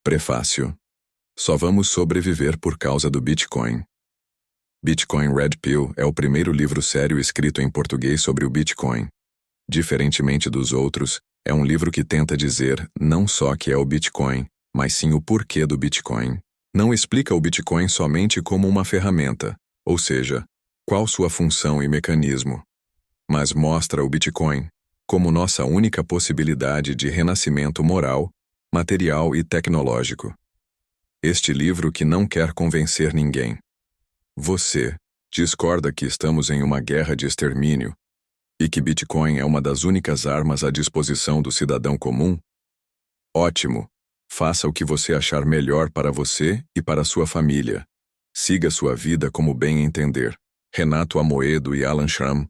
Prefácio. Só vamos sobreviver por causa do Bitcoin. Bitcoin Red Pill é o primeiro livro sério escrito em português sobre o Bitcoin. Diferentemente dos outros, é um livro que tenta dizer não só que é o Bitcoin, mas sim o porquê do Bitcoin. Não explica o Bitcoin somente como uma ferramenta, ou seja, qual sua função e mecanismo, mas mostra o Bitcoin como nossa única possibilidade de renascimento moral, material e tecnológico. Este livro que não quer convencer ninguém. Você discorda que estamos em uma guerra de extermínio e que Bitcoin é uma das únicas armas à disposição do cidadão comum? Ótimo! Faça o que você achar melhor para você e para sua família. Siga sua vida como bem entender. Renato Amoedo e Alan Schramm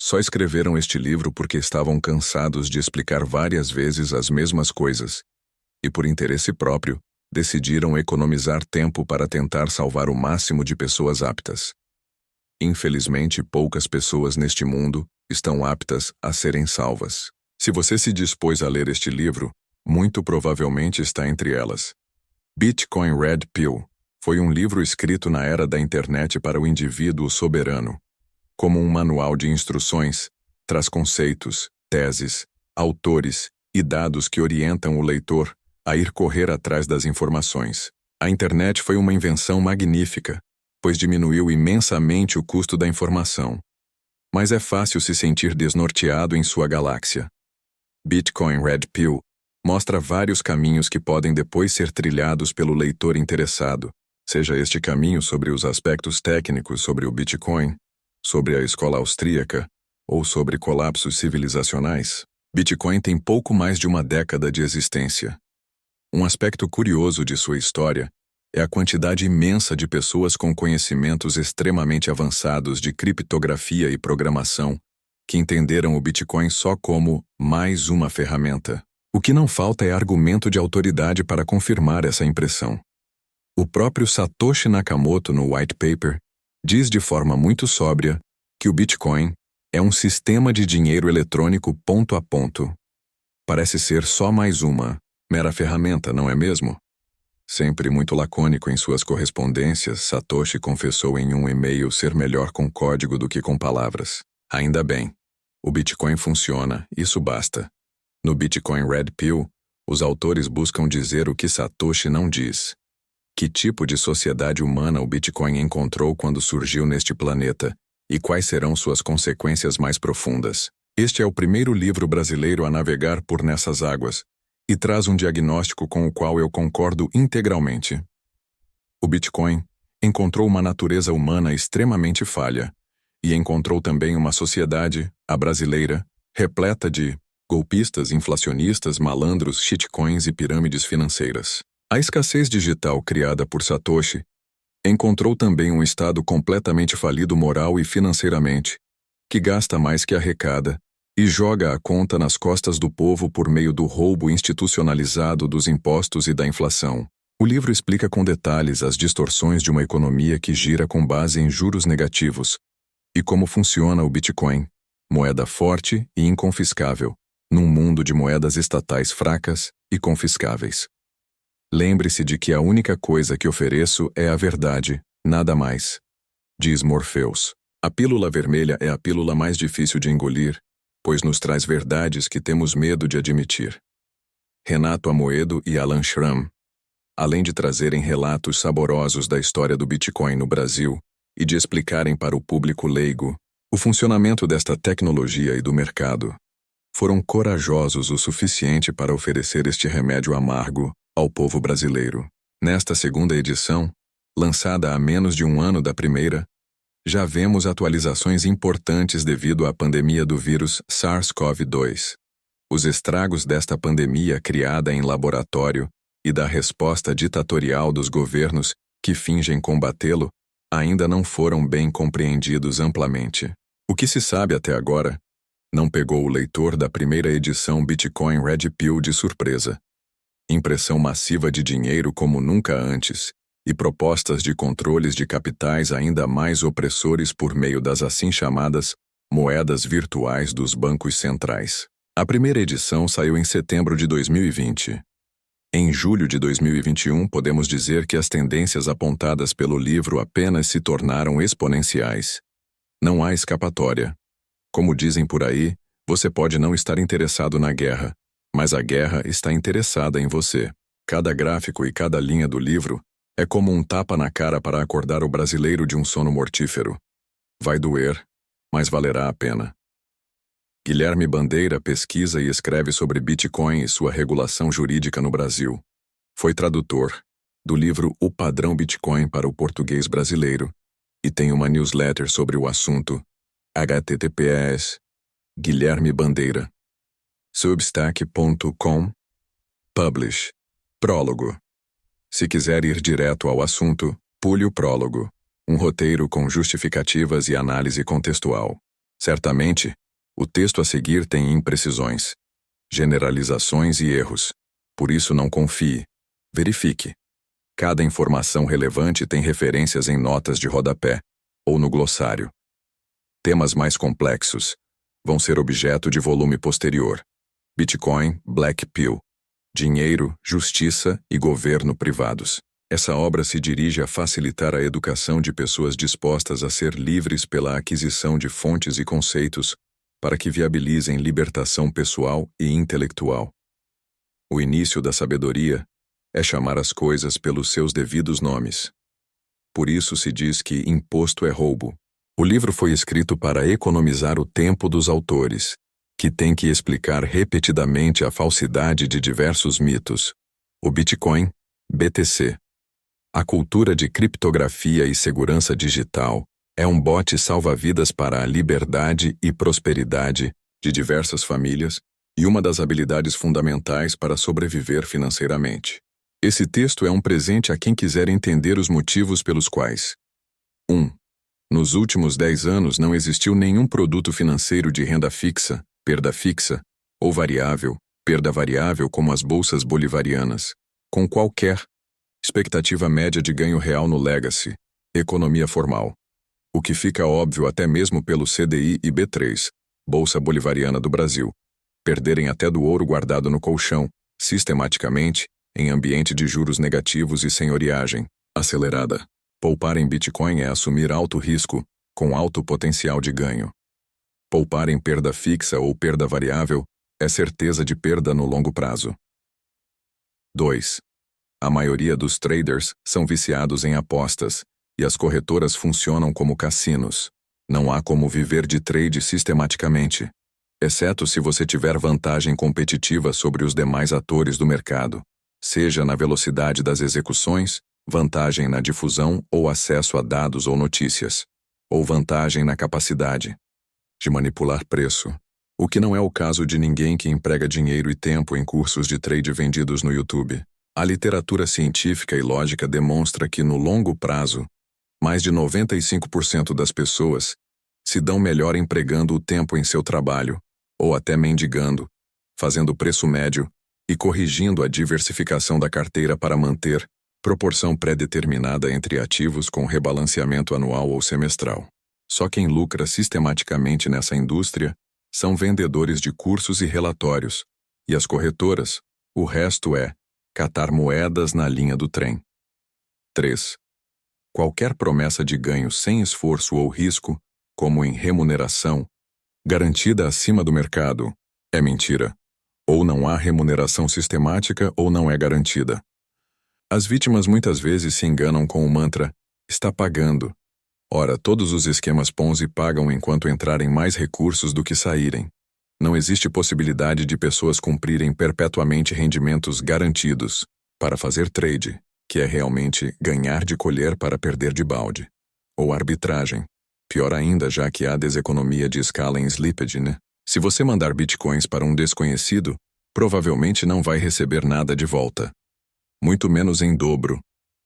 só escreveram este livro porque estavam cansados de explicar várias vezes as mesmas coisas e, por interesse próprio, decidiram economizar tempo para tentar salvar o máximo de pessoas aptas. Infelizmente, poucas pessoas neste mundo estão aptas a serem salvas. Se você se dispôs a ler este livro, muito provavelmente está entre elas. Bitcoin Red Pill foi um livro escrito na era da internet para o indivíduo soberano. Como um manual de instruções, traz conceitos, teses, autores e dados que orientam o leitor a ir correr atrás das informações. A internet foi uma invenção magnífica, pois diminuiu imensamente o custo da informação. Mas é fácil se sentir desnorteado em sua galáxia. Bitcoin Red Pill mostra vários caminhos que podem depois ser trilhados pelo leitor interessado, seja este caminho sobre os aspectos técnicos sobre o Bitcoin, sobre a escola austríaca ou sobre colapsos civilizacionais. Bitcoin tem pouco mais de uma década de existência. Um aspecto curioso de sua história é a quantidade imensa de pessoas com conhecimentos extremamente avançados de criptografia e programação que entenderam o Bitcoin só como mais uma ferramenta. O que não falta é argumento de autoridade para confirmar essa impressão. O próprio Satoshi Nakamoto, no white paper, diz de forma muito sóbria que o Bitcoin é um sistema de dinheiro eletrônico ponto a ponto. Parece ser só mais uma mera ferramenta, não é mesmo? Sempre muito lacônico em suas correspondências, Satoshi confessou em um e-mail ser melhor com código do que com palavras. Ainda bem. O Bitcoin funciona, isso basta. No Bitcoin Red Pill, os autores buscam dizer o que Satoshi não diz. Que tipo de sociedade humana o Bitcoin encontrou quando surgiu neste planeta e quais serão suas consequências mais profundas? Este é o primeiro livro brasileiro a navegar por nessas águas e traz um diagnóstico com o qual eu concordo integralmente. O Bitcoin encontrou uma natureza humana extremamente falha e encontrou também uma sociedade, a brasileira, repleta de golpistas, inflacionistas, malandros, shitcoins e pirâmides financeiras. A escassez digital criada por Satoshi encontrou também um estado completamente falido moral e financeiramente, que gasta mais que arrecada e joga a conta nas costas do povo por meio do roubo institucionalizado dos impostos e da inflação. O livro explica com detalhes as distorções de uma economia que gira com base em juros negativos e como funciona o Bitcoin, moeda forte e inconfiscável, num mundo de moedas estatais fracas e confiscáveis. Lembre-se de que a única coisa que ofereço é a verdade, nada mais. Diz Morpheus. A pílula vermelha é a pílula mais difícil de engolir, pois nos traz verdades que temos medo de admitir. Renato Amoedo e Alan Schramm, além de trazerem relatos saborosos da história do Bitcoin no Brasil e de explicarem para o público leigo o funcionamento desta tecnologia e do mercado, foram corajosos o suficiente para oferecer este remédio amargo ao povo brasileiro. Nesta segunda edição, lançada há menos de um ano da primeira, já vemos atualizações importantes devido à pandemia do vírus SARS-CoV-2. Os estragos desta pandemia criada em laboratório e da resposta ditatorial dos governos que fingem combatê-lo ainda não foram bem compreendidos amplamente. O que se sabe até agora não pegou o leitor da primeira edição Bitcoin Red Pill de surpresa. Impressão massiva de dinheiro como nunca antes e propostas de controles de capitais ainda mais opressores por meio das assim chamadas moedas virtuais dos bancos centrais. A primeira edição saiu em setembro de 2020. Em julho de 2021, podemos dizer que as tendências apontadas pelo livro apenas se tornaram exponenciais. Não há escapatória. Como dizem por aí, você pode não estar interessado na guerra, mas a guerra está interessada em você. Cada gráfico e cada linha do livro é como um tapa na cara para acordar o brasileiro de um sono mortífero. Vai doer, mas valerá a pena. Guilherme Bandeira pesquisa e escreve sobre Bitcoin e sua regulação jurídica no Brasil. Foi tradutor do livro O Padrão Bitcoin para o português brasileiro e tem uma newsletter sobre o assunto. https Guilherme Bandeira. Substack.com. Publish. Prólogo. Se quiser ir direto ao assunto, pule o prólogo. Um roteiro com justificativas e análise contextual. Certamente, o texto a seguir tem imprecisões, generalizações e erros. Por isso não confie. Verifique. Cada informação relevante tem referências em notas de rodapé ou no glossário. Temas mais complexos vão ser objeto de volume posterior. Bitcoin, Black Pill. Dinheiro, justiça e governo privados. Essa obra se dirige a facilitar a educação de pessoas dispostas a ser livres pela aquisição de fontes e conceitos para que viabilizem libertação pessoal e intelectual. O início da sabedoria é chamar as coisas pelos seus devidos nomes. Por isso se diz que imposto é roubo. O livro foi escrito para economizar o tempo dos autores, que têm que explicar repetidamente a falsidade de diversos mitos. O Bitcoin, BTC. A cultura de criptografia e segurança digital é um bote salva-vidas para a liberdade e prosperidade de diversas famílias e uma das habilidades fundamentais para sobreviver financeiramente. Esse texto é um presente a quem quiser entender os motivos pelos quais 1. Nos últimos 10 anos não existiu nenhum produto financeiro de renda fixa, perda fixa, ou variável, perda variável como as bolsas bolivarianas, com qualquer expectativa média de ganho real no legacy, economia formal. O que fica óbvio até mesmo pelo CDI e B3, Bolsa Bolivariana do Brasil, perderem até do ouro guardado no colchão, sistematicamente, em ambiente de juros negativos e senhoriagem acelerada. Poupar em Bitcoin é assumir alto risco, com alto potencial de ganho. Poupar em perda fixa ou perda variável é certeza de perda no longo prazo. 2. A maioria dos traders são viciados em apostas, e as corretoras funcionam como cassinos. Não há como viver de trade sistematicamente, exceto se você tiver vantagem competitiva sobre os demais atores do mercado, seja na velocidade das execuções, vantagem na difusão ou acesso a dados ou notícias, ou vantagem na capacidade de manipular preço, o que não é o caso de ninguém que emprega dinheiro e tempo em cursos de trade vendidos no YouTube. A literatura científica e lógica demonstra que, no longo prazo, mais de 95% das pessoas se dão melhor empregando o tempo em seu trabalho, ou até mendigando, fazendo preço médio e corrigindo a diversificação da carteira para manter proporção pré-determinada entre ativos com rebalanceamento anual ou semestral. Só quem lucra sistematicamente nessa indústria são vendedores de cursos e relatórios, e as corretoras, o resto é catar moedas na linha do trem. 3. Qualquer promessa de ganho sem esforço ou risco, como em remuneração, garantida acima do mercado, é mentira. Ou não há remuneração sistemática ou não é garantida. As vítimas muitas vezes se enganam com o mantra "está pagando". Ora, todos os esquemas Ponzi pagam enquanto entrarem mais recursos do que saírem. Não existe possibilidade de pessoas cumprirem perpetuamente rendimentos garantidos para fazer trade, que é realmente ganhar de colher para perder de balde. Ou arbitragem. Pior ainda, já que há deseconomia de escala em slippage, né? Se você mandar bitcoins para um desconhecido, provavelmente não vai receber nada de volta. Muito menos em dobro,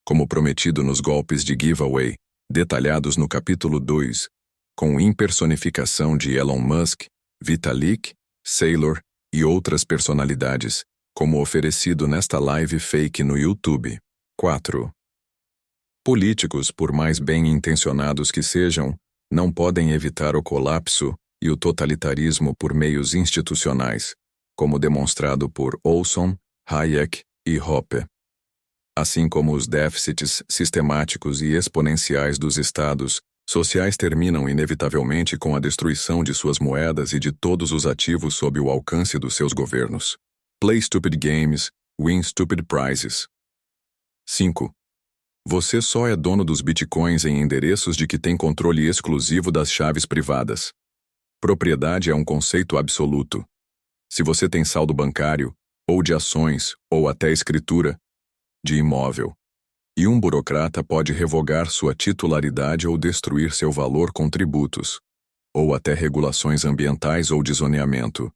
como prometido nos golpes de giveaway, detalhados no capítulo 2, com impersonificação de Elon Musk, Vitalik, Saylor e outras personalidades, como oferecido nesta live fake no YouTube. 4. Políticos, por mais bem-intencionados que sejam, não podem evitar o colapso e o totalitarismo por meios institucionais, como demonstrado por Olson, Hayek e Hoppe. Assim como os déficits sistemáticos e exponenciais dos estados sociais terminam inevitavelmente com a destruição de suas moedas e de todos os ativos sob o alcance dos seus governos. Play stupid games, win stupid prizes. 5. Você só é dono dos bitcoins em endereços de que tem controle exclusivo das chaves privadas. Propriedade é um conceito absoluto. Se você tem saldo bancário, ou de ações, ou até escritura de imóvel, e um burocrata pode revogar sua titularidade ou destruir seu valor com tributos, ou até regulações ambientais ou de zoneamento.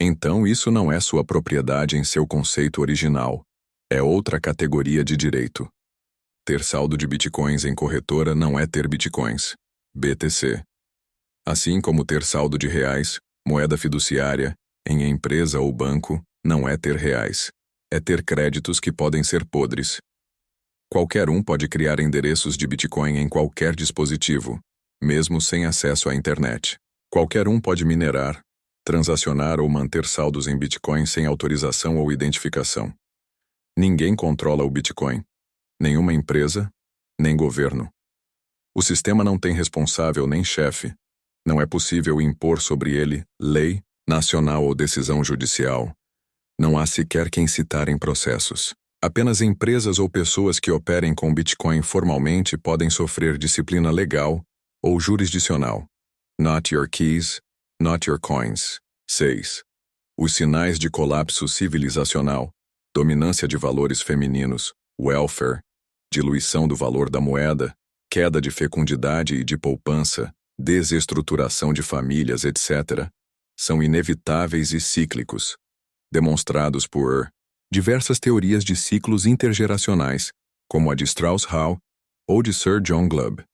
Então isso não é sua propriedade em seu conceito original. É outra categoria de direito. Ter saldo de bitcoins em corretora não é ter bitcoins. BTC. Assim como ter saldo de reais, moeda fiduciária, em empresa ou banco, não é ter reais. É ter créditos que podem ser podres. Qualquer um pode criar endereços de Bitcoin em qualquer dispositivo, mesmo sem acesso à internet. Qualquer um pode minerar, transacionar ou manter saldos em Bitcoin sem autorização ou identificação. Ninguém controla o Bitcoin. Nenhuma empresa, nem governo. O sistema não tem responsável nem chefe. Não é possível impor sobre ele lei, nacional ou decisão judicial. Não há sequer quem citar em processos. Apenas empresas ou pessoas que operem com Bitcoin formalmente podem sofrer disciplina legal ou jurisdicional. Not your keys, not your coins. 6. Os sinais de colapso civilizacional, dominância de valores femininos, welfare, diluição do valor da moeda, queda de fecundidade e de poupança, desestruturação de famílias, etc., são inevitáveis e cíclicos, demonstrados por diversas teorias de ciclos intergeracionais, como a de Strauss-Howe ou de Sir John Glubb.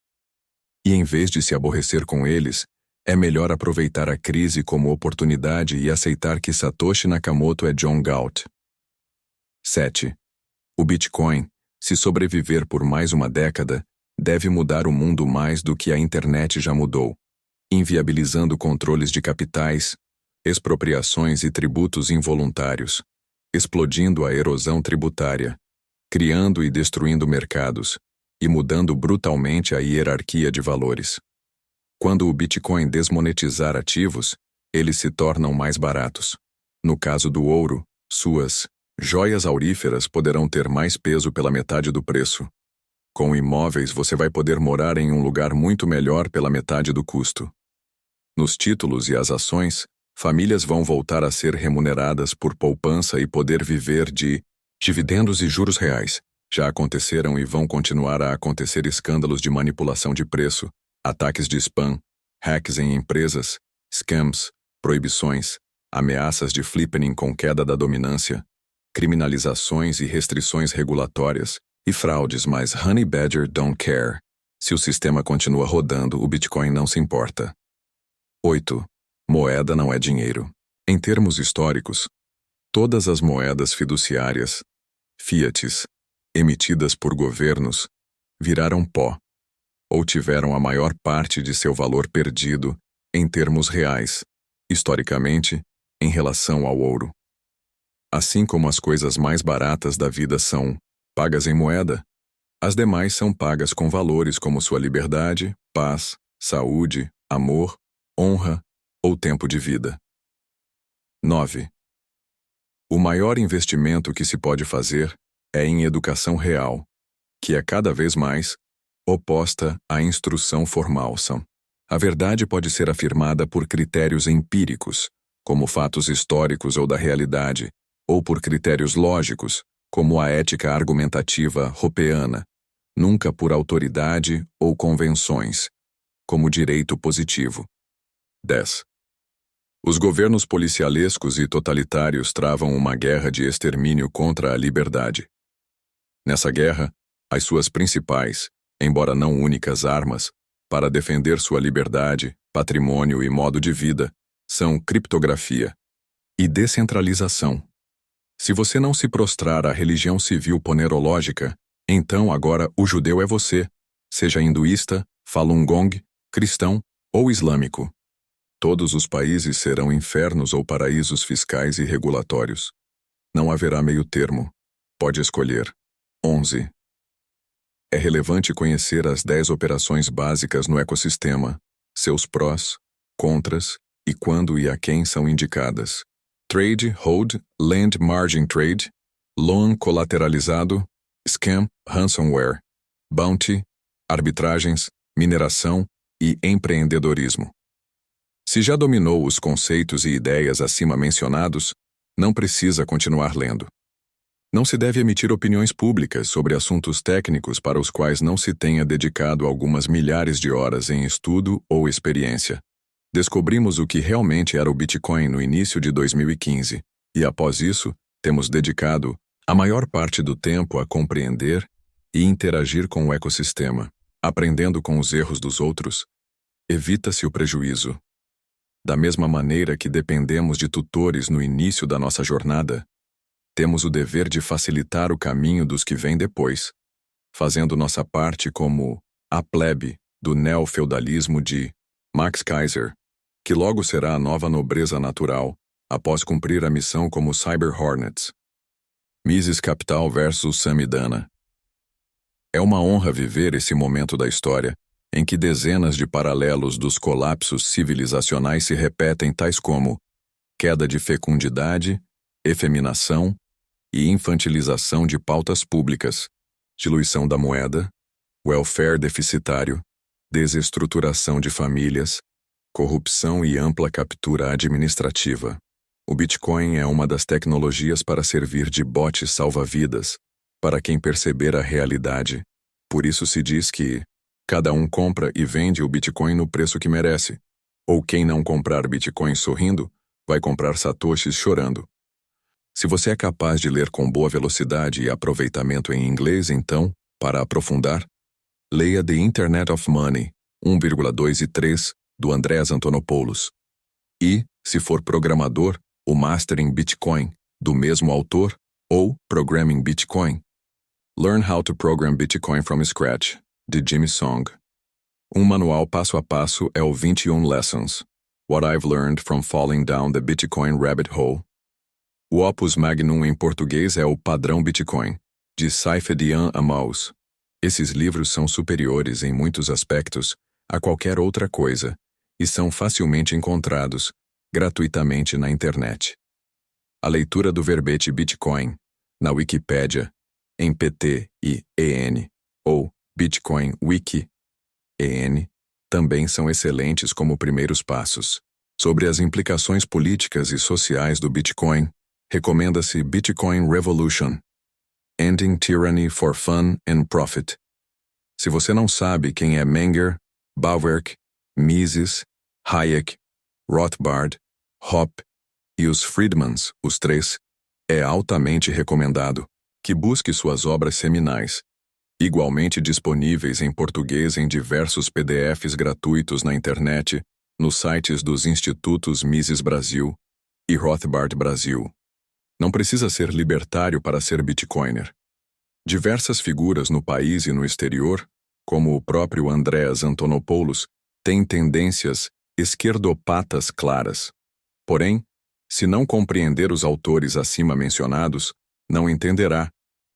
E em vez de se aborrecer com eles, é melhor aproveitar a crise como oportunidade e aceitar que Satoshi Nakamoto é John Galt. 7. O Bitcoin, se sobreviver por mais uma década, deve mudar o mundo mais do que a internet já mudou, inviabilizando controles de capitais, expropriações e tributos involuntários, explodindo a erosão tributária, criando e destruindo mercados, e mudando brutalmente a hierarquia de valores. Quando o Bitcoin desmonetizar ativos, eles se tornam mais baratos. No caso do ouro, suas joias auríferas poderão ter mais peso pela metade do preço. Com imóveis, você vai poder morar em um lugar muito melhor pela metade do custo. Nos títulos e as ações, famílias vão voltar a ser remuneradas por poupança e poder viver de dividendos e juros reais. Já aconteceram e vão continuar a acontecer escândalos de manipulação de preço, ataques de spam, hacks em empresas, scams, proibições, ameaças de flippening com queda da dominância, criminalizações e restrições regulatórias, e fraudes, mas Honey Badger don't care. Se o sistema continua rodando, o Bitcoin não se importa. 8. Moeda não é dinheiro. Em termos históricos, todas as moedas fiduciárias, fiats, emitidas por governos, viraram pó, ou tiveram a maior parte de seu valor perdido, em termos reais, historicamente, em relação ao ouro. Assim como as coisas mais baratas da vida são pagas em moeda, as demais são pagas com valores como sua liberdade, paz, saúde, amor, honra ou tempo de vida. 9. O maior investimento que se pode fazer é em educação real, que é cada vez mais oposta à instrução formal. A verdade pode ser afirmada por critérios empíricos, como fatos históricos ou da realidade, ou por critérios lógicos, como a ética argumentativa hoppeana, nunca por autoridade ou convenções, como direito positivo. 10. Os governos policialescos e totalitários travam uma guerra de extermínio contra a liberdade. Nessa guerra, as suas principais, embora não únicas armas, para defender sua liberdade, patrimônio e modo de vida, são criptografia e descentralização. Se você não se prostrar à religião civil ponerológica, então agora o judeu é você, seja hinduísta, Falun Gong, cristão ou islâmico. Todos os países serão infernos ou paraísos fiscais e regulatórios. Não haverá meio termo. pode escolher. 11. É relevante conhecer as 10 operações básicas no ecossistema, seus prós, contras e quando e a quem são indicadas. Trade, hold, lend margin trade, loan colateralizado, scam, ransomware, bounty, arbitragens, mineração e empreendedorismo. Se já dominou os conceitos e ideias acima mencionados, não precisa continuar lendo. Não se deve emitir opiniões públicas sobre assuntos técnicos para os quais não se tenha dedicado algumas milhares de horas em estudo ou experiência. Descobrimos o que realmente era o Bitcoin no início de 2015, e após isso, temos dedicado a maior parte do tempo a compreender e interagir com o ecossistema. Aprendendo com os erros dos outros, evita-se o prejuízo. Da mesma maneira que dependemos de tutores no início da nossa jornada, temos o dever de facilitar o caminho dos que vêm depois, fazendo nossa parte como a plebe do neofeudalismo de Max Kaiser, que logo será a nova nobreza natural após cumprir a missão como Cyber Hornets. Mises Capital versus Samidana. É uma honra viver esse momento da história em que dezenas de paralelos dos colapsos civilizacionais se repetem, tais como queda de fecundidade, efeminação e infantilização de pautas públicas, diluição da moeda, welfare deficitário, desestruturação de famílias, corrupção e ampla captura administrativa. O Bitcoin é uma das tecnologias para servir de bote salva-vidas para quem perceber a realidade. Por isso se diz que cada um compra e vende o Bitcoin no preço que merece, ou quem não comprar Bitcoin sorrindo, vai comprar satoshis chorando. Se você é capaz de ler com boa velocidade e aproveitamento em inglês, então, para aprofundar, leia The Internet of Money, 1,2 e 3, do Andreas Antonopoulos. E, se for programador, o Mastering Bitcoin, do mesmo autor, ou Programming Bitcoin. Learn How to Program Bitcoin from Scratch, de Jimmy Song. Um manual passo a passo é o 21 Lessons, What I've Learned from Falling Down the Bitcoin Rabbit Hole. O opus magnum em português é o Padrão Bitcoin, de Saifedean Ammous. Esses livros são superiores em muitos aspectos a qualquer outra coisa e são facilmente encontrados, gratuitamente na internet. A leitura do verbete Bitcoin, na Wikipédia, em PT e EN, ou Bitcoin Wiki, EN, também são excelentes como primeiros passos. Sobre as implicações políticas e sociais do Bitcoin, recomenda-se Bitcoin Revolution, Ending Tyranny for Fun and Profit. Se você não sabe quem é Menger, Bauwerk, Mises, Hayek, Rothbard, Hoppe e os Friedmans, os três, é altamente recomendado que busque suas obras seminais, igualmente disponíveis em português em diversos PDFs gratuitos na internet, nos sites dos Institutos Mises Brasil e Rothbard Brasil. Não precisa ser libertário para ser bitcoiner. Diversas figuras no país e no exterior, como o próprio Andreas Antonopoulos, têm tendências esquerdopatas claras. Porém, se não compreender os autores acima mencionados, não entenderá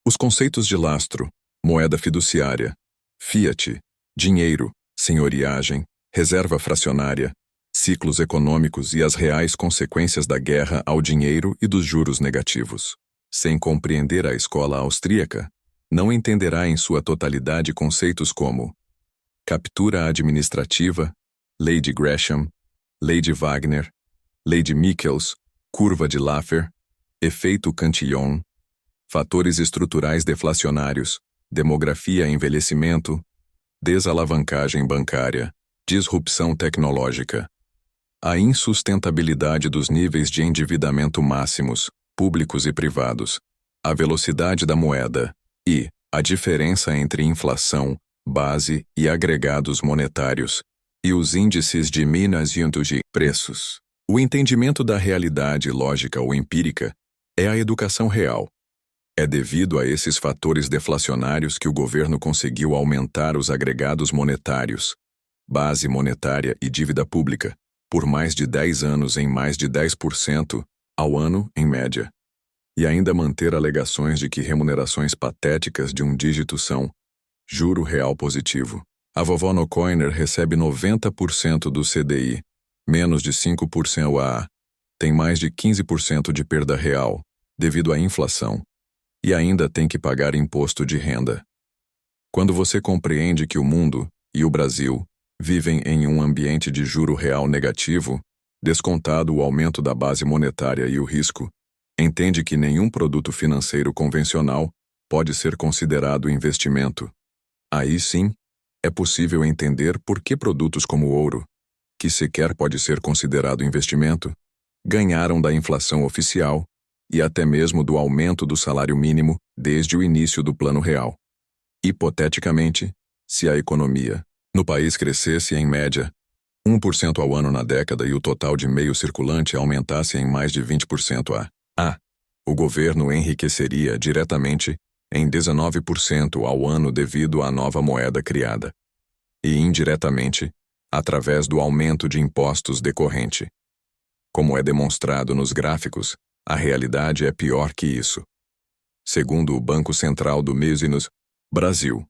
os conceitos de lastro, moeda fiduciária, fiat, dinheiro, senhoriagem, reserva fracionária, ciclos econômicos e as reais consequências da guerra ao dinheiro e dos juros negativos. Sem compreender a escola austríaca, não entenderá em sua totalidade conceitos como captura administrativa, lei de Gresham, lei de Wagner, lei de Michels, curva de Laffer, efeito Cantillon, fatores estruturais deflacionários, demografia e envelhecimento, desalavancagem bancária, disrupção tecnológica, a insustentabilidade dos níveis de endividamento máximos, públicos e privados, a velocidade da moeda e a diferença entre inflação, base e agregados monetários, e os índices de Minas de preços. O entendimento da realidade lógica ou empírica é a educação real. É devido a esses fatores deflacionários que o governo conseguiu aumentar os agregados monetários, base monetária e dívida pública, por mais de 10 anos em mais de 10% ao ano, em média. e ainda manter alegações de que remunerações patéticas de um dígito são juro real positivo. A vovó no Coiner recebe 90% do CDI, menos de 5% a tem mais de 15% de perda real, devido à inflação, e ainda tem que pagar imposto de renda. Quando você compreende que o mundo e o Brasil vivem em um ambiente de juro real negativo, descontado o aumento da base monetária e o risco, entende que nenhum produto financeiro convencional pode ser considerado investimento. Aí sim, é possível entender por que produtos como o ouro, que sequer pode ser considerado investimento, ganharam da inflação oficial e até mesmo do aumento do salário mínimo desde o início do Plano Real. Hipoteticamente, se a economia no país crescesse em média 1% ao ano na década e o total de meio circulante aumentasse em mais de 20% o governo enriqueceria diretamente em 19% ao ano devido à nova moeda criada, e indiretamente, através do aumento de impostos decorrente. Como é demonstrado nos gráficos, a realidade é pior que isso. Segundo o Banco Central do Brasil,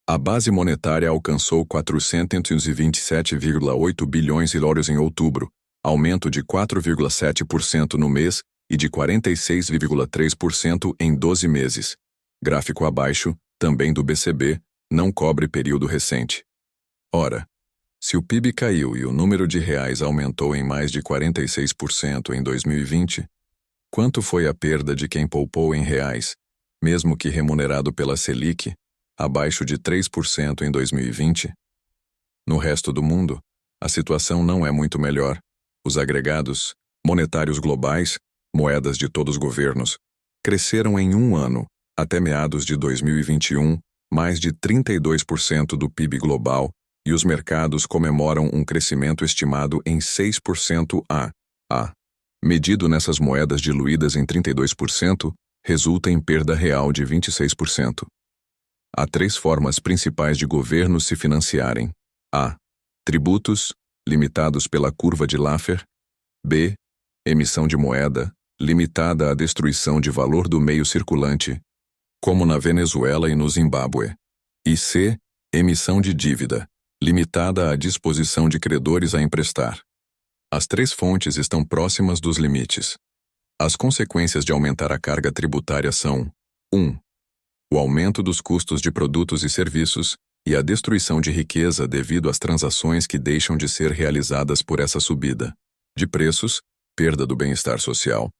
a base monetária alcançou 427,8 bilhões de dólares em outubro, aumento de 4,7% no mês e de 46,3% em 12 meses. Gráfico abaixo, também do BCB, não cobre período recente. Ora, se o PIB caiu e o número de reais aumentou em mais de 46% em 2020, quanto foi a perda de quem poupou em reais, mesmo que remunerado pela Selic, abaixo de 3% em 2020? No resto do mundo, a situação não é muito melhor. Os agregados monetários globais, moedas de todos os governos, cresceram em um ano, até meados de 2021, mais de 32% do PIB global, e os mercados comemoram um crescimento estimado em 6% medido nessas moedas diluídas em 32%, resulta em perda real de 26%. Há três formas principais de governos se financiarem: a. Tributos, limitados pela curva de Laffer. b. Emissão de moeda, limitada à destruição de valor do meio circulante, como na Venezuela e no Zimbábue. E c. Emissão de dívida, limitada à disposição de credores a emprestar. As três fontes estão próximas dos limites. As consequências de aumentar a carga tributária são: 1. O aumento dos custos de produtos e serviços e a destruição de riqueza devido às transações que deixam de ser realizadas por essa subida de preços, perda do bem-estar social.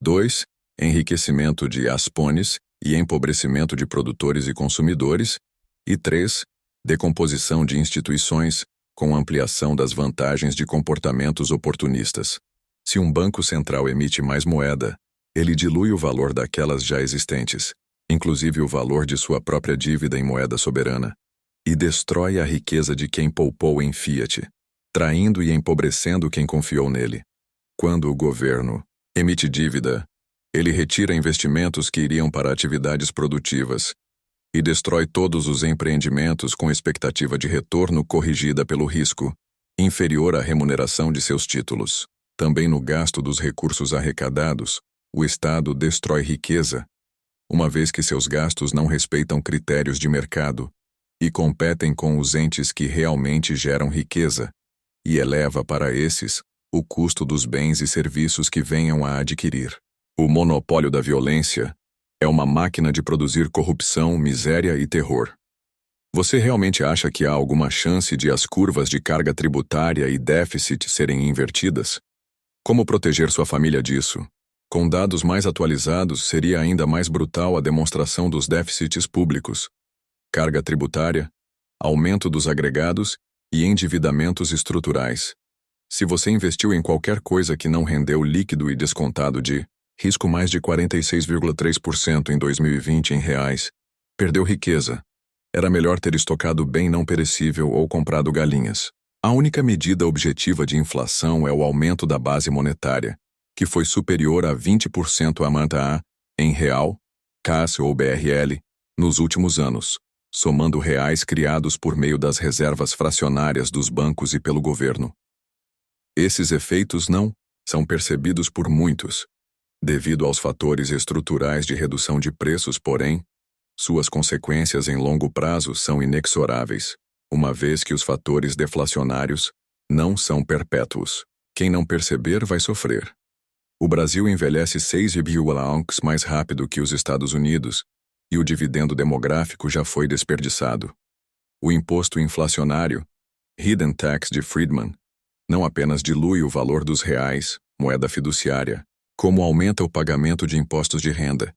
2. Enriquecimento de aspones e empobrecimento de produtores e consumidores. E 3. Decomposição de instituições, com ampliação das vantagens de comportamentos oportunistas. Se um banco central emite mais moeda, ele dilui o valor daquelas já existentes, inclusive o valor de sua própria dívida em moeda soberana, e destrói a riqueza de quem poupou em fiat, traindo e empobrecendo quem confiou nele. Quando o governo emite dívida, ele retira investimentos que iriam para atividades produtivas e destrói todos os empreendimentos com expectativa de retorno corrigida pelo risco, inferior à remuneração de seus títulos. Também no gasto dos recursos arrecadados, o Estado destrói riqueza, uma vez que seus gastos não respeitam critérios de mercado e competem com os entes que realmente geram riqueza, e eleva para esses o custo dos bens e serviços que venham a adquirir. O monopólio da violência é uma máquina de produzir corrupção, miséria e terror. Você realmente acha que há alguma chance de as curvas de carga tributária e déficit serem invertidas? Como proteger sua família disso? Com dados mais atualizados, seria ainda mais brutal a demonstração dos déficits públicos, carga tributária, aumento dos agregados e endividamentos estruturais. Se você investiu em qualquer coisa que não rendeu líquido e descontado de risco mais de 46,3% em 2020 em reais, perdeu riqueza. Era melhor ter estocado bem não perecível ou comprado galinhas. A única medida objetiva de inflação é o aumento da base monetária, que foi superior a 20% a manta em real, CAS ou BRL, nos últimos anos, somando reais criados por meio das reservas fracionárias dos bancos e pelo governo. Esses efeitos não são percebidos por muitos. Devido aos fatores estruturais de redução de preços, porém, suas consequências em longo prazo são inexoráveis, uma vez que os fatores deflacionários não são perpétuos. Quem não perceber vai sofrer. O Brasil envelhece 6,1 anos mais rápido que os Estados Unidos, e o dividendo demográfico já foi desperdiçado. O imposto inflacionário, Hidden Tax de Friedman, não apenas dilui o valor dos reais, moeda fiduciária, como aumenta o pagamento de impostos de renda,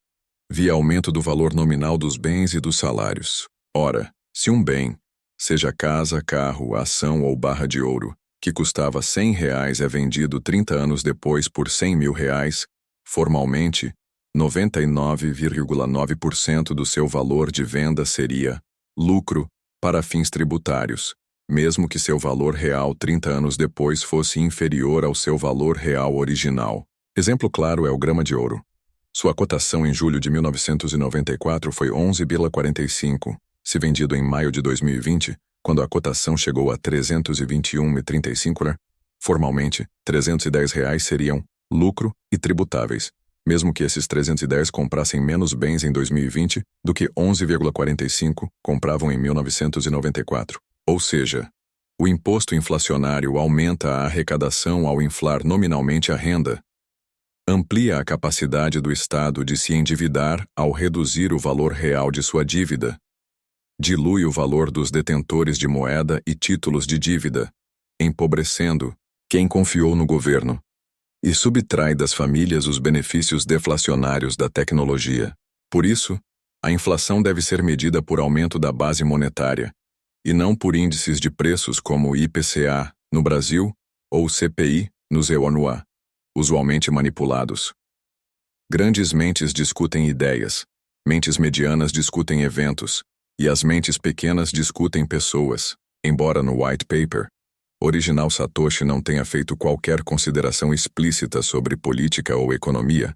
via aumento do valor nominal dos bens e dos salários. Ora, se um bem, seja casa, carro, ação ou barra de ouro, que custava R$100 é vendido 30 anos depois por R$100.000, formalmente, 99,9% do seu valor de venda seria lucro para fins tributários, mesmo que seu valor real 30 anos depois fosse inferior ao seu valor real original. Exemplo claro é o grama de ouro. Sua cotação em julho de 1994 foi 11,45, se vendido em maio de 2020, quando a cotação chegou a 321,35, formalmente, R$310 seriam lucro e tributáveis, mesmo que esses 310 comprassem menos bens em 2020 do que 11,45 compravam em 1994. Ou seja, o imposto inflacionário aumenta a arrecadação ao inflar nominalmente a renda, amplia a capacidade do Estado de se endividar ao reduzir o valor real de sua dívida, dilui o valor dos detentores de moeda e títulos de dívida, empobrecendo quem confiou no governo, e subtrai das famílias os benefícios deflacionários da tecnologia. Por isso, a inflação deve ser medida por aumento da base monetária, e não por índices de preços como o IPCA, no Brasil, ou o CPI, no ZEONUA, usualmente manipulados. Grandes mentes discutem ideias, mentes medianas discutem eventos, e as mentes pequenas discutem pessoas, embora no white paper original Satoshi não tenha feito qualquer consideração explícita sobre política ou economia.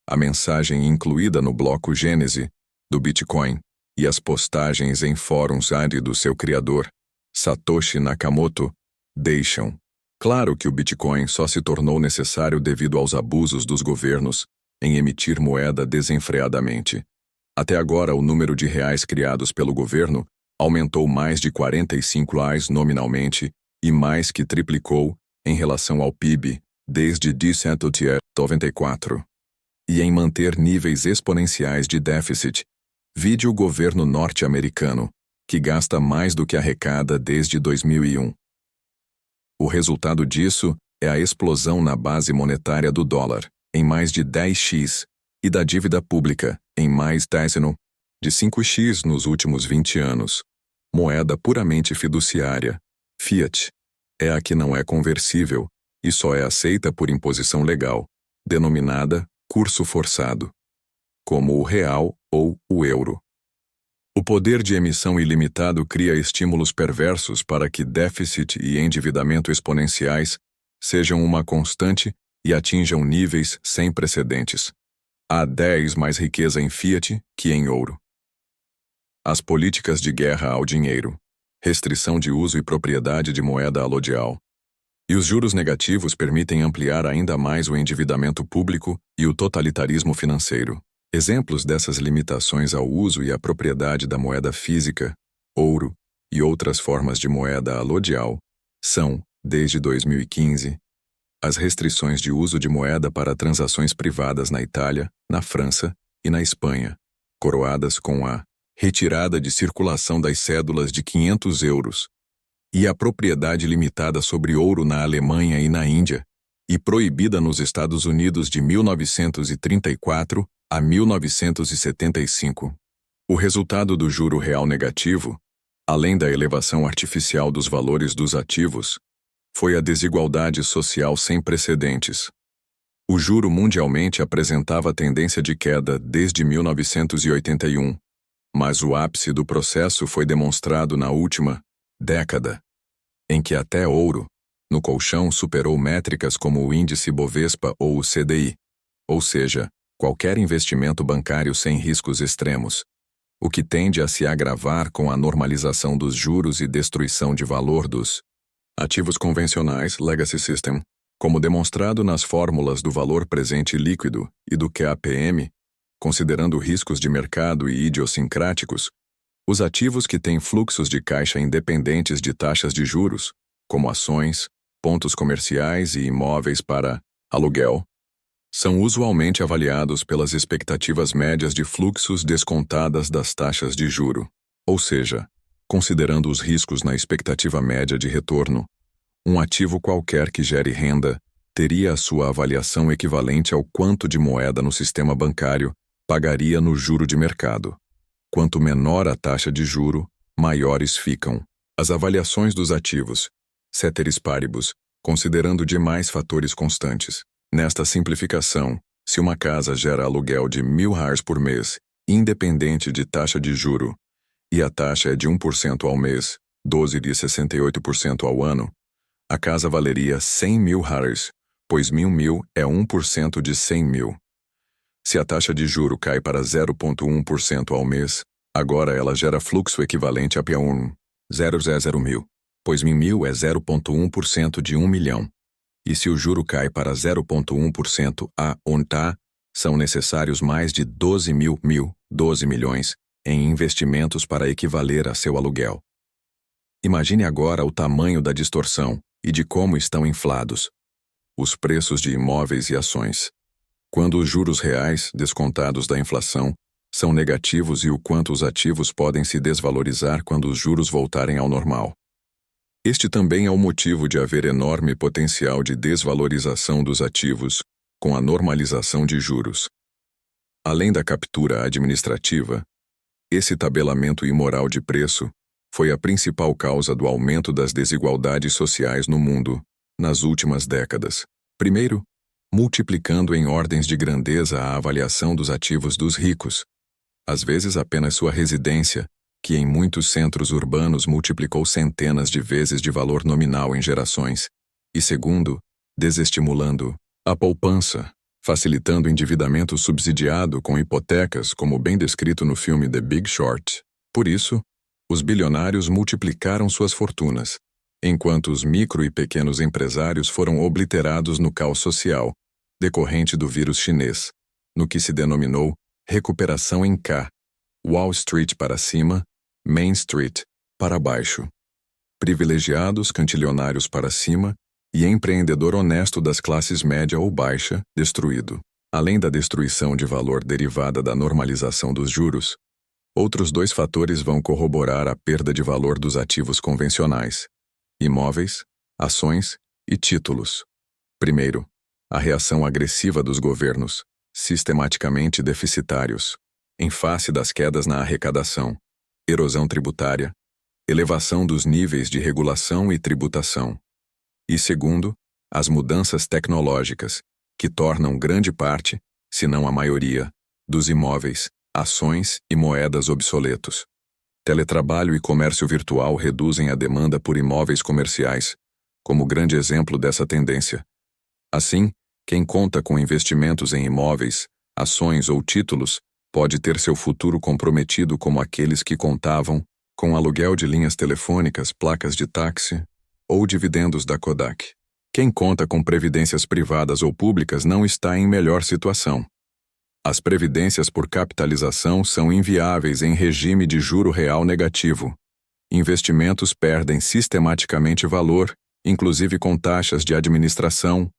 A mensagem incluída no bloco Gênese do Bitcoin e as postagens em fóruns AD do seu criador, Satoshi Nakamoto, deixam claro que o Bitcoin só se tornou necessário devido aos abusos dos governos em emitir moeda desenfreadamente. Até agora, o número de reais criados pelo governo aumentou mais de 45 reais nominalmente e mais que triplicou em relação ao PIB desde 1994. E em manter níveis exponenciais de déficit, vide o governo norte-americano, que gasta mais do que arrecada desde 2001. O resultado disso é a explosão na base monetária do dólar, em mais de 10x, e da dívida pública, em mais de 5x nos últimos 20 anos. Moeda puramente fiduciária, fiat, é a que não é conversível e só é aceita por imposição legal, denominada curso forçado, como o real ou o euro. O poder de emissão ilimitado cria estímulos perversos para que déficit e endividamento exponenciais sejam uma constante e atinjam níveis sem precedentes. Há 10 mais riqueza em fiat que em ouro. As políticas de guerra ao dinheiro, restrição de uso e propriedade de moeda alodial, e os juros negativos permitem ampliar ainda mais o endividamento público e o totalitarismo financeiro. Exemplos dessas limitações ao uso e à propriedade da moeda física, ouro e outras formas de moeda alodial são, desde 2015, as restrições de uso de moeda para transações privadas na Itália, na França e na Espanha, coroadas com a retirada de circulação das cédulas de 500 euros, e a propriedade limitada sobre ouro na Alemanha e na Índia, e proibida nos Estados Unidos de 1934 a 1975. O resultado do juro real negativo, além da elevação artificial dos valores dos ativos, foi a desigualdade social sem precedentes. O juro mundialmente apresentava tendência de queda desde 1981, mas o ápice do processo foi demonstrado na última década, em que até ouro, no colchão, superou métricas como o índice Bovespa ou o CDI, ou seja, qualquer investimento bancário sem riscos extremos, o que tende a se agravar com a normalização dos juros e destruição de valor dos ativos convencionais, legacy system, Como demonstrado nas fórmulas do valor presente líquido e do QAPM, considerando riscos de mercado e idiosincráticos, os ativos que têm fluxos de caixa independentes de taxas de juros, como ações, pontos comerciais e imóveis para aluguel, são usualmente avaliados pelas expectativas médias de fluxos descontadas das taxas de juro, ou seja, considerando os riscos na expectativa média de retorno, um ativo qualquer que gere renda teria a sua avaliação equivalente ao quanto de moeda no sistema bancário pagaria no juro de mercado. Quanto menor a taxa de juro, maiores ficam as avaliações dos ativos, ceteris paribus, considerando demais fatores constantes. Nesta simplificação, se uma casa gera aluguel de R$1.000 por mês, independente de taxa de juro, e a taxa é de 1% ao mês, 12,68% ao ano, a casa valeria R$100.000, pois R$1.000 é 1% de R$100.000. Se a taxa de juro cai para 0,1% ao mês, agora ela gera fluxo equivalente a P1,000, pois R$1.000 é 0,1% de R$1.000.000. E se o juro cai para 0,1% a ONTA, são necessários mais de 12 milhões, em investimentos para equivaler a seu aluguel. Imagine agora o tamanho da distorção e de como estão inflados os preços de imóveis e ações, quando os juros reais, descontados da inflação, são negativos e o quanto os ativos podem se desvalorizar quando os juros voltarem ao normal. Este também é o motivo de haver enorme potencial de desvalorização dos ativos com a normalização de juros. Além da captura administrativa, esse tabelamento imoral de preço foi a principal causa do aumento das desigualdades sociais no mundo nas últimas décadas. Primeiro, multiplicando em ordens de grandeza a avaliação dos ativos dos ricos, às vezes apenas sua residência, que em muitos centros urbanos multiplicou centenas de vezes de valor nominal em gerações, e segundo, desestimulando a poupança, facilitando endividamento subsidiado com hipotecas, como bem descrito no filme The Big Short. Por isso, os bilionários multiplicaram suas fortunas, enquanto os micro e pequenos empresários foram obliterados no caos social, decorrente do vírus chinês, no que se denominou recuperação em K, Wall Street para cima, Main Street para baixo. Privilegiados cantilionários para cima e empreendedor honesto das classes média ou baixa destruído. Além da destruição de valor derivada da normalização dos juros, outros dois fatores vão corroborar a perda de valor dos ativos convencionais: imóveis, ações e títulos. Primeiro, a reação agressiva dos governos, sistematicamente deficitários, em face das quedas na arrecadação, erosão tributária, elevação dos níveis de regulação e tributação. E segundo, as mudanças tecnológicas, que tornam grande parte, se não a maioria, dos imóveis, ações e moedas obsoletos. Teletrabalho e comércio virtual reduzem a demanda por imóveis comerciais, como grande exemplo dessa tendência. Assim, quem conta com investimentos em imóveis, ações ou títulos pode ter seu futuro comprometido como aqueles que contavam com aluguel de linhas telefônicas, placas de táxi ou dividendos da Kodak. Quem conta com previdências privadas ou públicas não está em melhor situação. As previdências por capitalização são inviáveis em regime de juro real negativo. Investimentos perdem sistematicamente valor, inclusive com taxas de administração,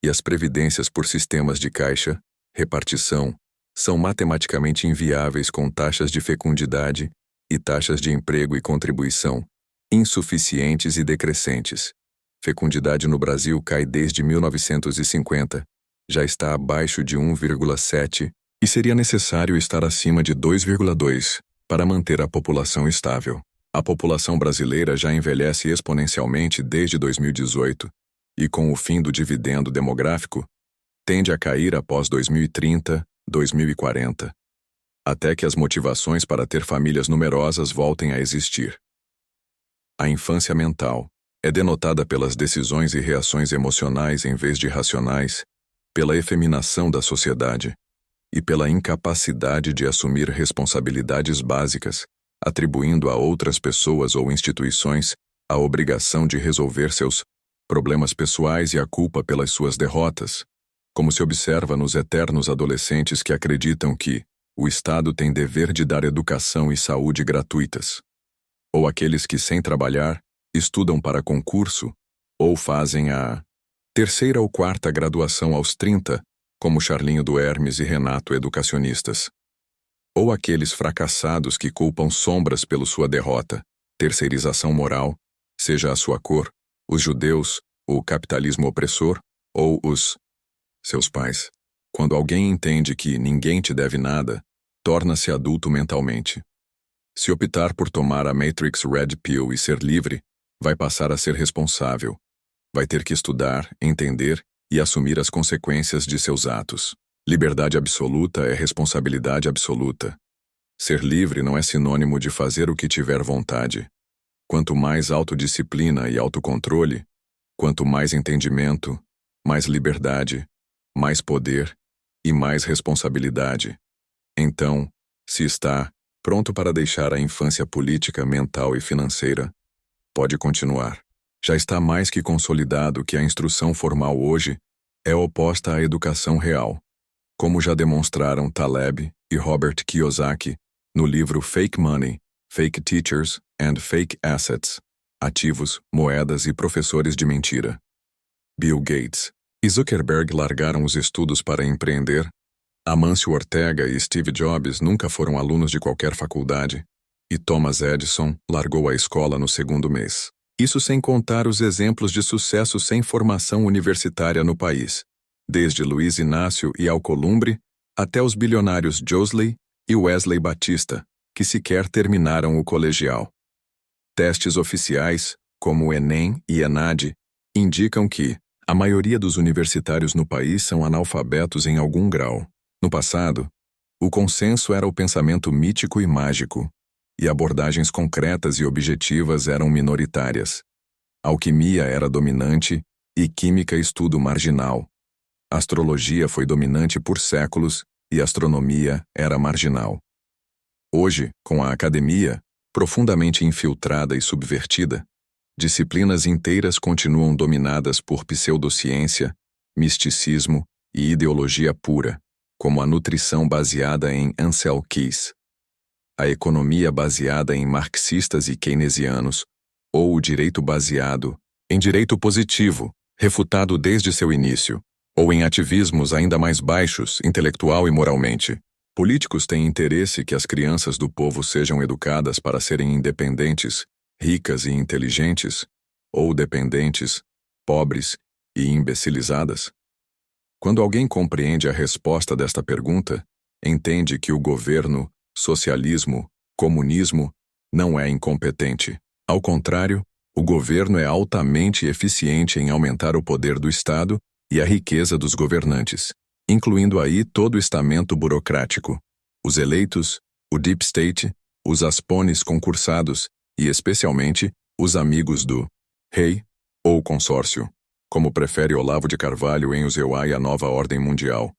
e as previdências por sistemas de caixa, repartição, são matematicamente inviáveis com taxas de fecundidade e taxas de emprego e contribuição insuficientes e decrescentes. Fecundidade no Brasil cai desde 1950, já está abaixo de 1,7 e seria necessário estar acima de 2,2 para manter a população estável. A população brasileira já envelhece exponencialmente desde 2018 e, com o fim do dividendo demográfico, tende a cair após 2030, 2040, até que as motivações para ter famílias numerosas voltem a existir. A infância mental é denotada pelas decisões e reações emocionais em vez de racionais, pela efeminação da sociedade e pela incapacidade de assumir responsabilidades básicas, atribuindo a outras pessoas ou instituições a obrigação de resolver seus problemas pessoais e a culpa pelas suas derrotas, como se observa nos eternos adolescentes que acreditam que o Estado tem dever de dar educação e saúde gratuitas, ou aqueles que, sem trabalhar, estudam para concurso ou fazem a terceira ou quarta graduação aos 30, como Charlinho do Hermes e Renato educacionistas. Ou aqueles fracassados que culpam sombras pela sua derrota, terceirização moral, seja a sua cor, os judeus, o capitalismo opressor ou os seus pais. Quando alguém entende que ninguém te deve nada, torna-se adulto mentalmente. Se optar por tomar a Matrix Red Pill e ser livre, vai passar a ser responsável. Vai ter que estudar, entender e assumir as consequências de seus atos. Liberdade absoluta é responsabilidade absoluta. Ser livre não é sinônimo de fazer o que tiver vontade. Quanto mais autodisciplina e autocontrole, quanto mais entendimento, mais liberdade, mais poder e mais responsabilidade. Então, se está pronto para deixar a infância política, mental e financeira, pode continuar. Já está mais que consolidado que a instrução formal hoje é oposta à educação real, como já demonstraram Taleb e Robert Kiyosaki no livro Fake Money, Fake Teachers and Fake Assets, Ativos, Moedas e Professores de Mentira. Bill Gates e Zuckerberg largaram os estudos para empreender. Amancio Ortega e Steve Jobs nunca foram alunos de qualquer faculdade, e Thomas Edison largou a escola no segundo mês. Isso sem contar os exemplos de sucesso sem formação universitária no país, desde Luiz Inácio e Alcolumbre até os bilionários Josley e Wesley Batista, que sequer terminaram o colegial. Testes oficiais, como o Enem e ENAD, indicam que a maioria dos universitários no país são analfabetos em algum grau. No passado, o consenso era o pensamento mítico e mágico, e abordagens concretas e objetivas eram minoritárias. Alquimia era dominante e química estudo marginal. Astrologia foi dominante por séculos e astronomia era marginal. Hoje, com a academia, profundamente infiltrada e subvertida, disciplinas inteiras continuam dominadas por pseudociência, misticismo e ideologia pura, como a nutrição baseada em Ansel Keys, a economia baseada em marxistas e keynesianos, ou o direito baseado em direito positivo, refutado desde seu início, ou em ativismos ainda mais baixos, intelectual e moralmente. Políticos têm interesse que as crianças do povo sejam educadas para serem independentes, ricas e inteligentes, ou dependentes, pobres e imbecilizadas? Quando alguém compreende a resposta desta pergunta, entende que o governo, socialismo, comunismo, não é incompetente. Ao contrário, o governo é altamente eficiente em aumentar o poder do Estado e a riqueza dos governantes, incluindo aí todo o estamento burocrático, os eleitos, o deep state, os aspones concursados e, especialmente, os amigos do rei ou consórcio, como prefere Olavo de Carvalho em Ushuaia e a Nova Ordem Mundial,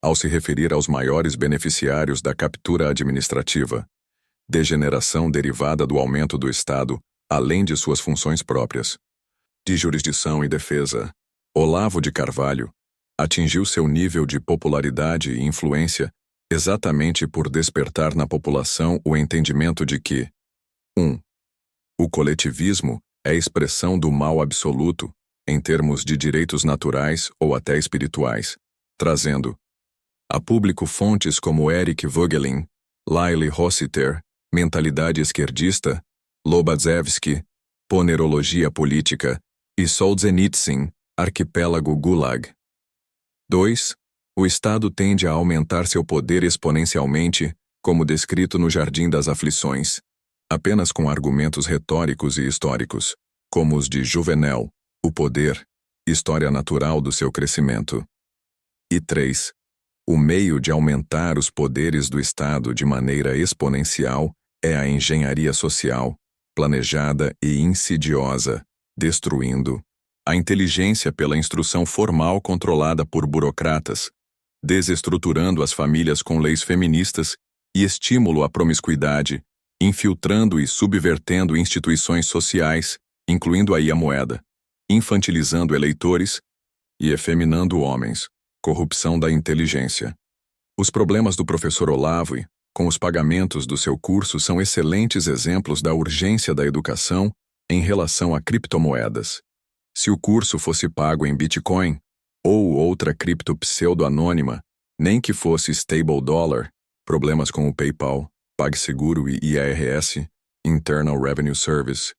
ao se referir aos maiores beneficiários da captura administrativa, degeneração derivada do aumento do Estado, além de suas funções próprias. De jurisdição e defesa, Olavo de Carvalho atingiu seu nível de popularidade e influência exatamente por despertar na população o entendimento de que 1. O coletivismo é expressão do mal absoluto em termos de direitos naturais ou até espirituais, trazendo a público fontes como Eric Voegelin, Lyle Rossiter, Mentalidade Esquerdista, Lobachevsky, Ponerologia Política e Solzhenitsyn, Arquipélago Gulag. 2. O Estado tende a aumentar seu poder exponencialmente, como descrito no Jardim das Aflições, apenas com argumentos retóricos e históricos, como os de Juvenal, o poder, história natural do seu crescimento. E 3. O meio de aumentar os poderes do Estado de maneira exponencial é a engenharia social, planejada e insidiosa, destruindo a inteligência pela instrução formal controlada por burocratas, desestruturando as famílias com leis feministas e estímulo à promiscuidade, infiltrando e subvertendo instituições sociais, incluindo aí a moeda. infantilizando eleitores e efeminando homens, corrupção da inteligência. Os problemas do professor Olavo com os pagamentos do seu curso são excelentes exemplos da urgência da educação em relação a criptomoedas. Se o curso fosse pago em Bitcoin ou outra cripto pseudo-anônima, nem que fosse stable dollar, problemas com o PayPal, PagSeguro e IRS, Internal Revenue Service,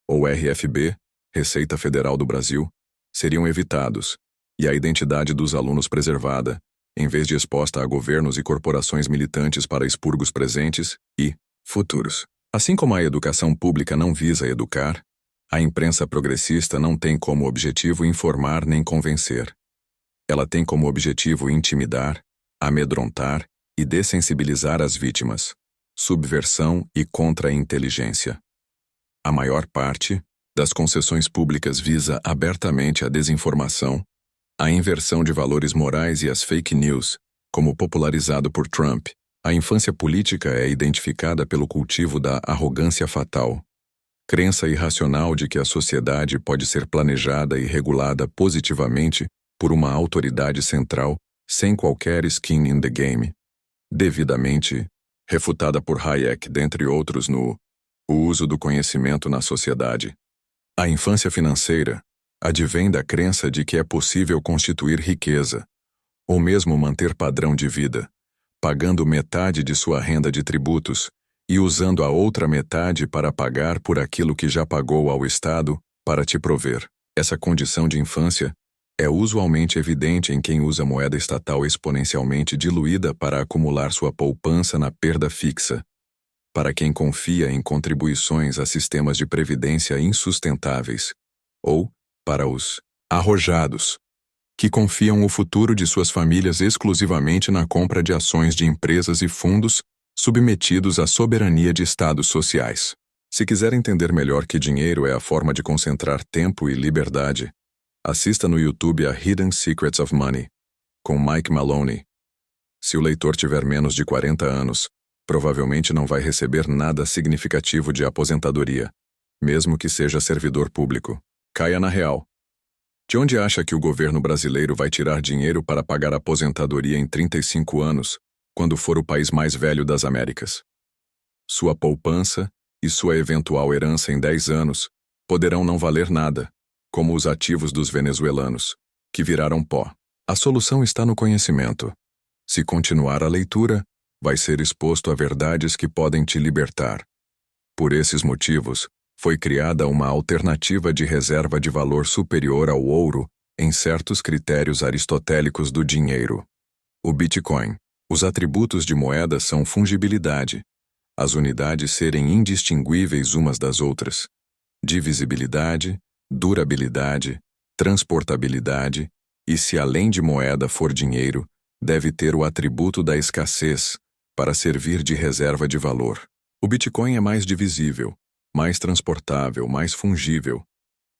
ou RFB, Receita Federal do Brasil, seriam evitados, e a identidade dos alunos preservada, em vez de exposta a governos e corporações militantes para expurgos presentes e futuros. Assim como a educação pública não visa educar, a imprensa progressista não tem como objetivo informar nem convencer. Ela tem como objetivo intimidar, amedrontar e dessensibilizar as vítimas, subversão e contra-inteligência. A maior parte das concessões públicas visa abertamente a desinformação, a inversão de valores morais e as fake news, como popularizado por Trump. A infância política é identificada pelo cultivo da arrogância fatal, crença irracional de que a sociedade pode ser planejada e regulada positivamente por uma autoridade central sem qualquer skin in the game, devidamente refutada por Hayek, dentre outros, no O uso do conhecimento na sociedade. A infância financeira advém da crença de que é possível constituir riqueza, ou mesmo manter padrão de vida, pagando metade de sua renda de tributos e usando a outra metade para pagar por aquilo que já pagou ao Estado para te prover. Essa condição de infância é usualmente evidente em quem usa moeda estatal exponencialmente diluída para acumular sua poupança na perda fixa, para quem confia em contribuições a sistemas de previdência insustentáveis, ou para os arrojados, que confiam o futuro de suas famílias exclusivamente na compra de ações de empresas e fundos submetidos à soberania de estados sociais. Se quiser entender melhor que dinheiro é a forma de concentrar tempo e liberdade, assista no YouTube a Hidden Secrets of Money, com Mike Maloney. Se o leitor tiver menos de 40 anos, provavelmente não vai receber nada significativo de aposentadoria, mesmo que seja servidor público. Caia na real. De onde acha que o governo brasileiro vai tirar dinheiro para pagar aposentadoria em 35 anos, quando for o país mais velho das Américas? Sua poupança e sua eventual herança em 10 anos poderão não valer nada, como os ativos dos venezuelanos, que viraram pó. A solução está no conhecimento. Se continuar a leitura, vai ser exposto a verdades que podem te libertar. Por esses motivos, foi criada uma alternativa de reserva de valor superior ao ouro em certos critérios aristotélicos do dinheiro. O Bitcoin. Os atributos de moeda são fungibilidade, as unidades serem indistinguíveis umas das outras, divisibilidade, durabilidade, transportabilidade e, se além de moeda for dinheiro, deve ter o atributo da escassez para servir de reserva de valor. O Bitcoin é mais divisível, mais transportável, mais fungível.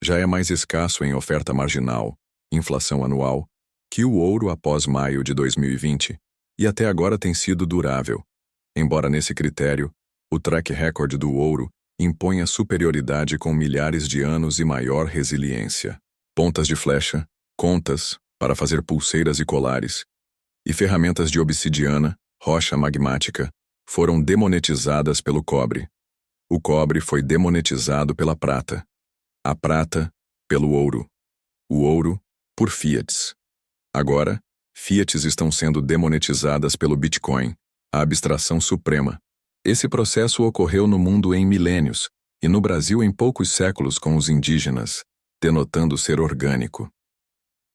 Já é mais escasso em oferta marginal, inflação anual, que o ouro após maio de 2020, e até agora tem sido durável. Embora nesse critério, o track record do ouro imponha superioridade com milhares de anos e maior resiliência. Pontas de flecha, contas para fazer pulseiras e colares, e ferramentas de obsidiana, rocha magmática, foram demonetizadas pelo cobre. O cobre foi demonetizado pela prata. A prata, pelo ouro. O ouro, por fiats. Agora, fiats estão sendo demonetizadas pelo Bitcoin, a abstração suprema. Esse processo ocorreu no mundo em milênios, e no Brasil em poucos séculos com os indígenas, denotando ser orgânico.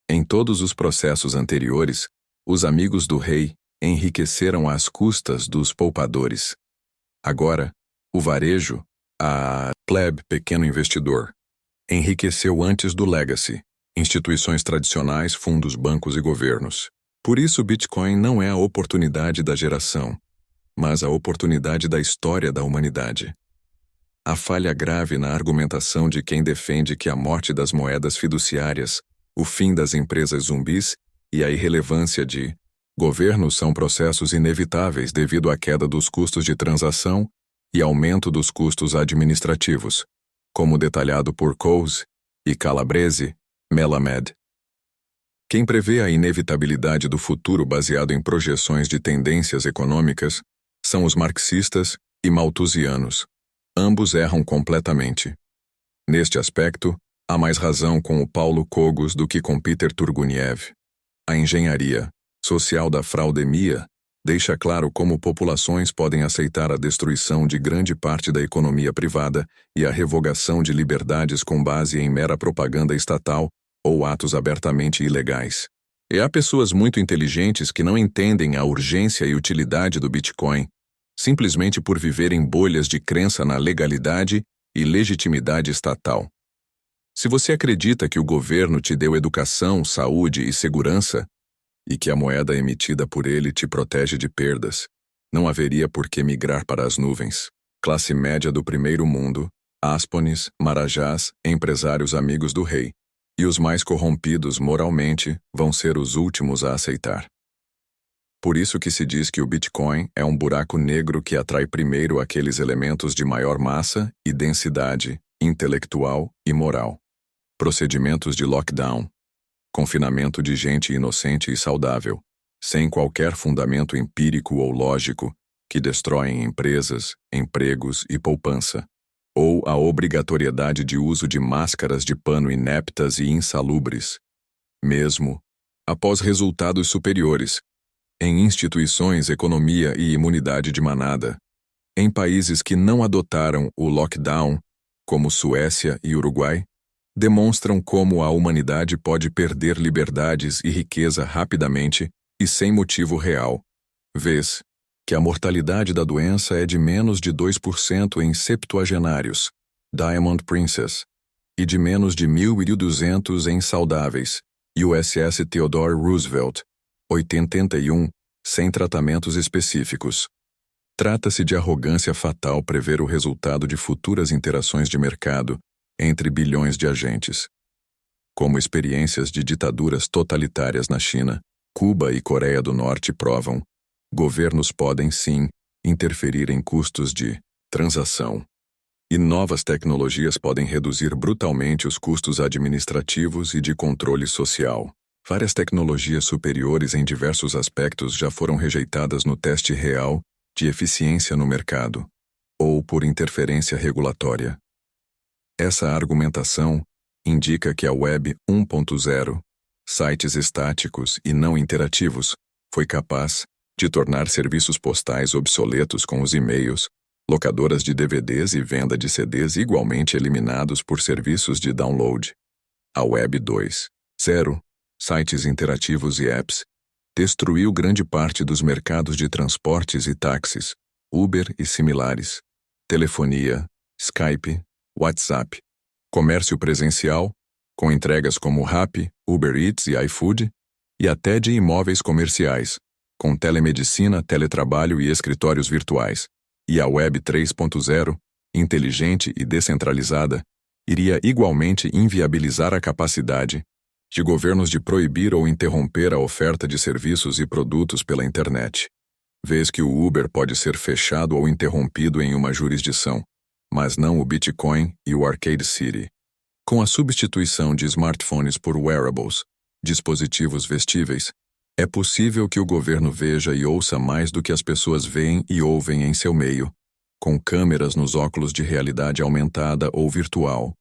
Em todos os processos anteriores, os amigos do rei enriqueceram às custas dos poupadores. Agora, o varejo, a plebe pequeno investidor, enriqueceu antes do legacy, instituições tradicionais, fundos, bancos e governos. Por isso, o Bitcoin não é a oportunidade da geração, mas a oportunidade da história da humanidade. A falha grave na argumentação de quem defende que a morte das moedas fiduciárias, o fim das empresas zumbis e a irrelevância de governos são processos inevitáveis devido à queda dos custos de transação e aumento dos custos administrativos, como detalhado por Coase e Calabrese, Melamed. Quem prevê a inevitabilidade do futuro baseado em projeções de tendências econômicas são os marxistas e malthusianos. Ambos erram completamente. Neste aspecto, há mais razão com o Paulo Cogos do que com Peter Turguniev. A engenharia social da fraudemia deixa claro como populações podem aceitar a destruição de grande parte da economia privada e a revogação de liberdades com base em mera propaganda estatal ou atos abertamente ilegais. E há pessoas muito inteligentes que não entendem a urgência e utilidade do Bitcoin, simplesmente por viver em bolhas de crença na legalidade e legitimidade estatal. Se você acredita que o governo te deu educação, saúde e segurança, e que a moeda emitida por ele te protege de perdas, não haveria por que migrar para as nuvens. Classe média do primeiro mundo, aspones, marajás, empresários amigos do rei, e os mais corrompidos moralmente vão ser os últimos a aceitar. Por isso que se diz que o Bitcoin é um buraco negro que atrai primeiro aqueles elementos de maior massa e densidade intelectual e moral. Procedimentos de lockdown, confinamento de gente inocente e saudável, sem qualquer fundamento empírico ou lógico, que destroem empresas, empregos e poupança, ou a obrigatoriedade de uso de máscaras de pano ineptas e insalubres, mesmo após resultados superiores, em instituições, economia e imunidade de manada, em países que não adotaram o lockdown, como Suécia e Uruguai, demonstram como a humanidade pode perder liberdades e riqueza rapidamente e sem motivo real, vez que a mortalidade da doença é de menos de 2% em septuagenários, Diamond Princess, e de menos de 1.200 em saudáveis, USS Theodore Roosevelt, 81, sem tratamentos específicos. Trata-se de arrogância fatal prever o resultado de futuras interações de mercado entre bilhões de agentes. Como experiências de ditaduras totalitárias na China, Cuba e Coreia do Norte provam, governos podem sim interferir em custos de transação. E novas tecnologias podem reduzir brutalmente os custos administrativos e de controle social. Várias tecnologias superiores em diversos aspectos já foram rejeitadas no teste real de eficiência no mercado, ou por interferência regulatória. Essa argumentação indica que a Web 1.0, sites estáticos e não interativos, foi capaz de tornar serviços postais obsoletos com os e-mails, locadoras de DVDs e venda de CDs igualmente eliminados por serviços de download. A Web 2.0, sites interativos e apps, destruiu grande parte dos mercados de transportes e táxis, Uber e similares, telefonia, Skype, WhatsApp, comércio presencial, com entregas como Rappi, Uber Eats e iFood, e até de imóveis comerciais, com telemedicina, teletrabalho e escritórios virtuais. E a Web 3.0, inteligente e descentralizada, iria igualmente inviabilizar a capacidade de governos de proibir ou interromper a oferta de serviços e produtos pela internet, vez que o Uber pode ser fechado ou interrompido em uma jurisdição, mas não o Bitcoin e o Arcade City. Com a substituição de smartphones por wearables, dispositivos vestíveis, é possível que o governo veja e ouça mais do que as pessoas veem e ouvem em seu meio, com câmeras nos óculos de realidade aumentada ou virtual,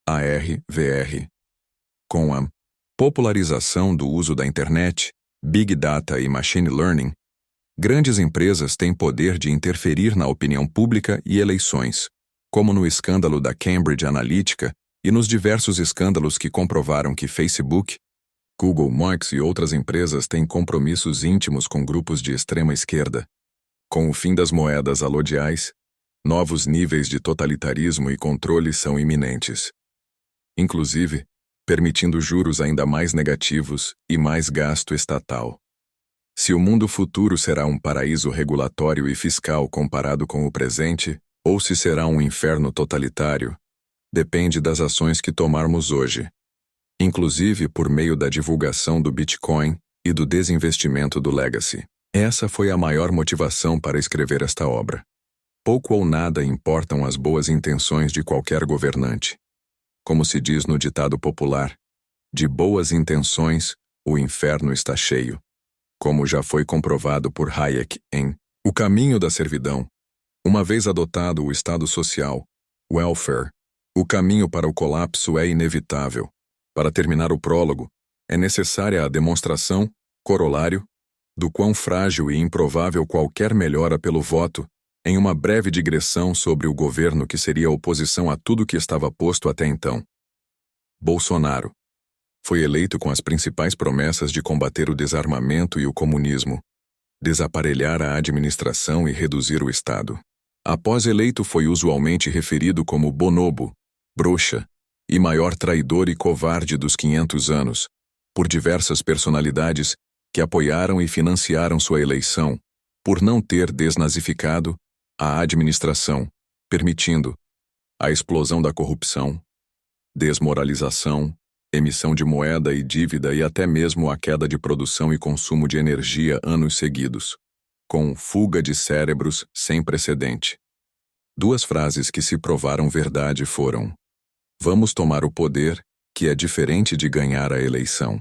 AR, VR. Com a popularização do uso da internet, Big Data e Machine Learning, grandes empresas têm poder de interferir na opinião pública e eleições, como no escândalo da Cambridge Analytica e nos diversos escândalos que comprovaram que Facebook, Google, Marx e outras empresas têm compromissos íntimos com grupos de extrema esquerda. Com o fim das moedas alodiais, novos níveis de totalitarismo e controle são iminentes. Inclusive, permitindo juros ainda mais negativos e mais gasto estatal. Se o mundo futuro será um paraíso regulatório e fiscal comparado com o presente, ou se será um inferno totalitário, depende das ações que tomarmos hoje, inclusive por meio da divulgação do Bitcoin e do desinvestimento do Legacy. Essa foi a maior motivação para escrever esta obra. Pouco ou nada importam as boas intenções de qualquer governante. como se diz no ditado popular, de boas intenções, o inferno está cheio, como já foi comprovado por Hayek em O Caminho da Servidão. Uma vez adotado o Estado Social, welfare, o caminho para o colapso é inevitável. Para terminar o prólogo, é necessária a demonstração, corolário, do quão frágil e improvável qualquer melhora pelo voto, em uma breve digressão sobre o governo que seria oposição a tudo que estava posto até então. Bolsonaro foi eleito com as principais promessas de combater o desarmamento e o comunismo, desaparelhar a administração e reduzir o Estado. Após eleito, foi usualmente referido como bonobo, broxa e maior traidor e covarde dos 500 anos, por diversas personalidades que apoiaram e financiaram sua eleição, por não ter desnazificado a administração, permitindo a explosão da corrupção, desmoralização, emissão de moeda e dívida e até mesmo a queda de produção e consumo de energia anos seguidos, com fuga de cérebros sem precedente. Duas frases que se provaram verdade foram: vamos tomar o poder, que é diferente de ganhar a eleição.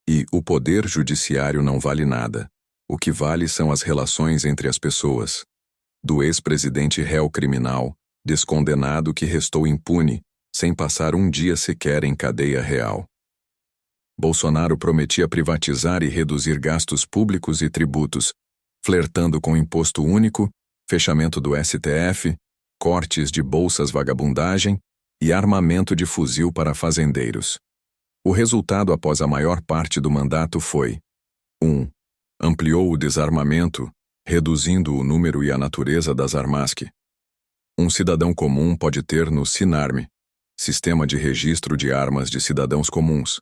E o poder judiciário não vale nada. O que vale são as relações entre as pessoas. Do ex-presidente réu criminal, descondenado que restou impune, sem passar um dia sequer em cadeia real. Bolsonaro prometia privatizar e reduzir gastos públicos e tributos, flertando com imposto único, fechamento do STF, cortes de bolsas vagabundagem e armamento de fuzil para fazendeiros. O resultado após a maior parte do mandato foi: 1. Ampliou o desarmamento, reduzindo o número e a natureza das Armasc. Um cidadão comum pode ter no SINARM, Sistema de Registro de Armas de Cidadãos Comuns,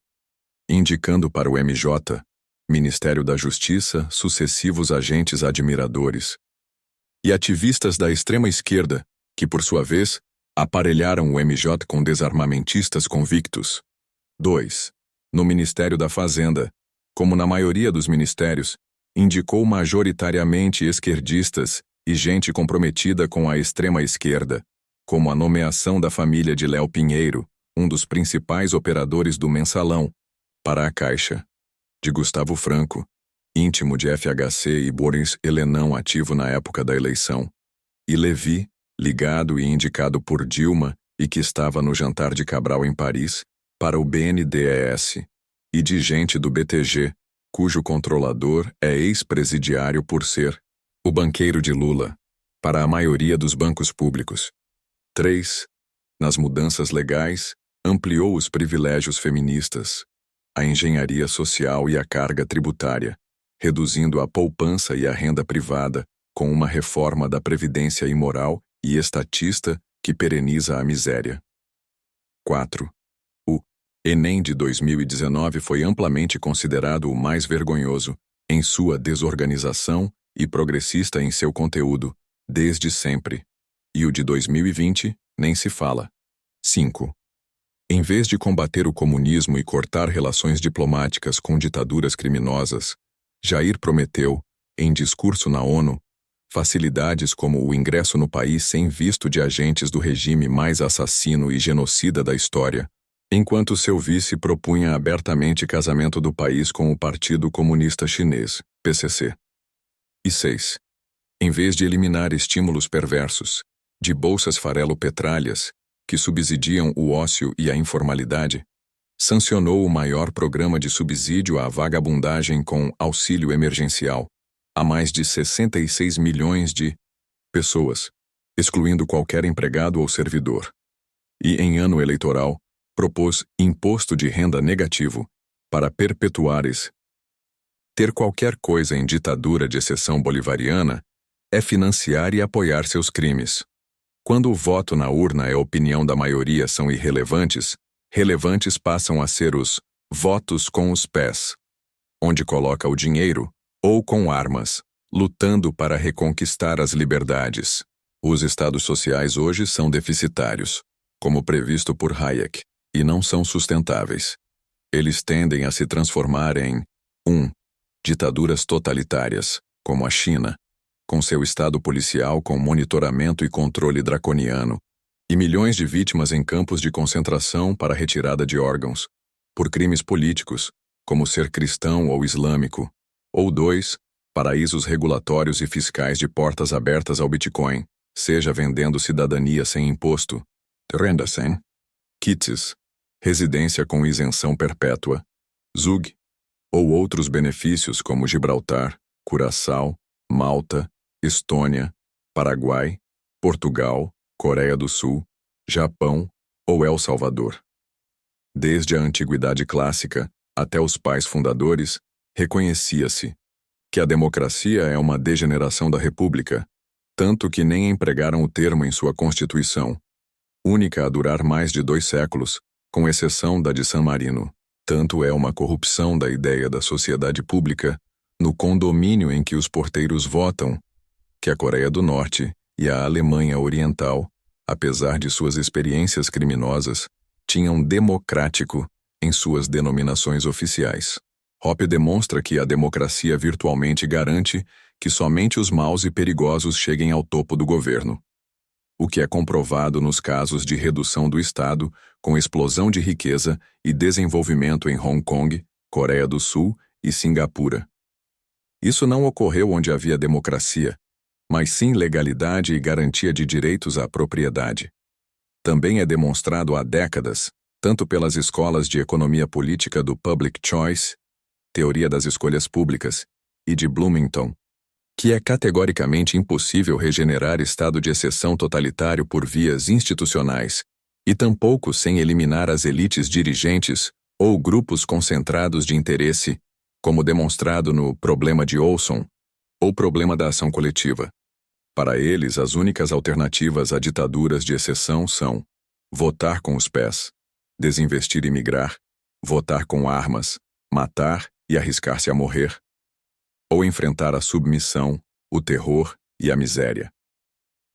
indicando para o MJ, Ministério da Justiça, sucessivos agentes admiradores e ativistas da extrema-esquerda, que, por sua vez, aparelharam o MJ com desarmamentistas convictos. 2. No Ministério da Fazenda, como na maioria dos ministérios, indicou majoritariamente esquerdistas e gente comprometida com a extrema-esquerda, como a nomeação da família de Léo Pinheiro, um dos principais operadores do Mensalão, para a Caixa, de Gustavo Franco, íntimo de FHC e Boris Helenão ativo na época da eleição, e Levi, ligado e indicado por Dilma e que estava no jantar de Cabral em Paris, para o BNDES, e de gente do BTG, cujo controlador é ex-presidiário por ser o banqueiro de Lula, para a maioria dos bancos públicos. 3. Nas mudanças legais, ampliou os privilégios feministas, a engenharia social e a carga tributária, reduzindo a poupança e a renda privada com uma reforma da previdência imoral e estatista que pereniza a miséria. 4. O Enem de 2019 foi amplamente considerado o mais vergonhoso, em sua desorganização e progressista em seu conteúdo, desde sempre. E o de 2020, nem se fala. 5. Em vez de combater o comunismo e cortar relações diplomáticas com ditaduras criminosas, Jair prometeu, em discurso na ONU, facilidades como o ingresso no país sem visto de agentes do regime mais assassino e genocida da história, enquanto seu vice propunha abertamente casamento do país com o Partido Comunista Chinês, PCC. E 6. Em vez de eliminar estímulos perversos, de bolsas farelo-petralhas, que subsidiam o ócio e a informalidade, sancionou o maior programa de subsídio à vagabundagem com auxílio emergencial, a mais de 66 milhões de pessoas, excluindo qualquer empregado ou servidor. E, em ano eleitoral, propôs imposto de renda negativo para perpetuares. Ter qualquer coisa em ditadura de exceção bolivariana é financiar e apoiar seus crimes. Quando o voto na urna e a opinião da maioria são irrelevantes, relevantes passam a ser os votos com os pés, onde coloca o dinheiro, ou com armas, lutando para reconquistar as liberdades. Os estados sociais hoje são deficitários, como previsto por Hayek, e não são sustentáveis. Eles tendem a se transformar em 1. Ditaduras totalitárias, como a China, com seu estado policial com monitoramento e controle draconiano, e milhões de vítimas em campos de concentração para retirada de órgãos, por crimes políticos, como ser cristão ou islâmico, ou 2, paraísos regulatórios e fiscais de portas abertas ao Bitcoin, seja vendendo cidadania sem imposto, renda sem, kits, residência com isenção perpétua, ZUG, ou outros benefícios como Gibraltar, Curaçao, Malta, Estônia, Paraguai, Portugal, Coreia do Sul, Japão ou El Salvador. Desde a antiguidade clássica até os pais fundadores, reconhecia-se que a democracia é uma degeneração da república, tanto que nem empregaram o termo em sua Constituição, única a durar mais de 2 séculos, com exceção da de San Marino. Tanto é uma corrupção da ideia da sociedade pública, no condomínio em que os porteiros votam, que a Coreia do Norte e a Alemanha Oriental, apesar de suas experiências criminosas, tinham democrático em suas denominações oficiais. Hoppe demonstra que a democracia virtualmente garante que somente os maus e perigosos cheguem ao topo do governo, o que é comprovado nos casos de redução do Estado com explosão de riqueza e desenvolvimento em Hong Kong, Coreia do Sul e Singapura. Isso não ocorreu onde havia democracia, mas sim legalidade e garantia de direitos à propriedade. Também é demonstrado há décadas, tanto pelas escolas de economia política do Public Choice, teoria das escolhas públicas, e de Bloomington, que é categoricamente impossível regenerar estado de exceção totalitário por vias institucionais, e tampouco sem eliminar as elites dirigentes ou grupos concentrados de interesse, como demonstrado no Problema de Olson, ou Problema da Ação Coletiva. Para eles, as únicas alternativas a ditaduras de exceção são votar com os pés, desinvestir e migrar, votar com armas, matar e arriscar-se a morrer, ou enfrentar a submissão, o terror e a miséria.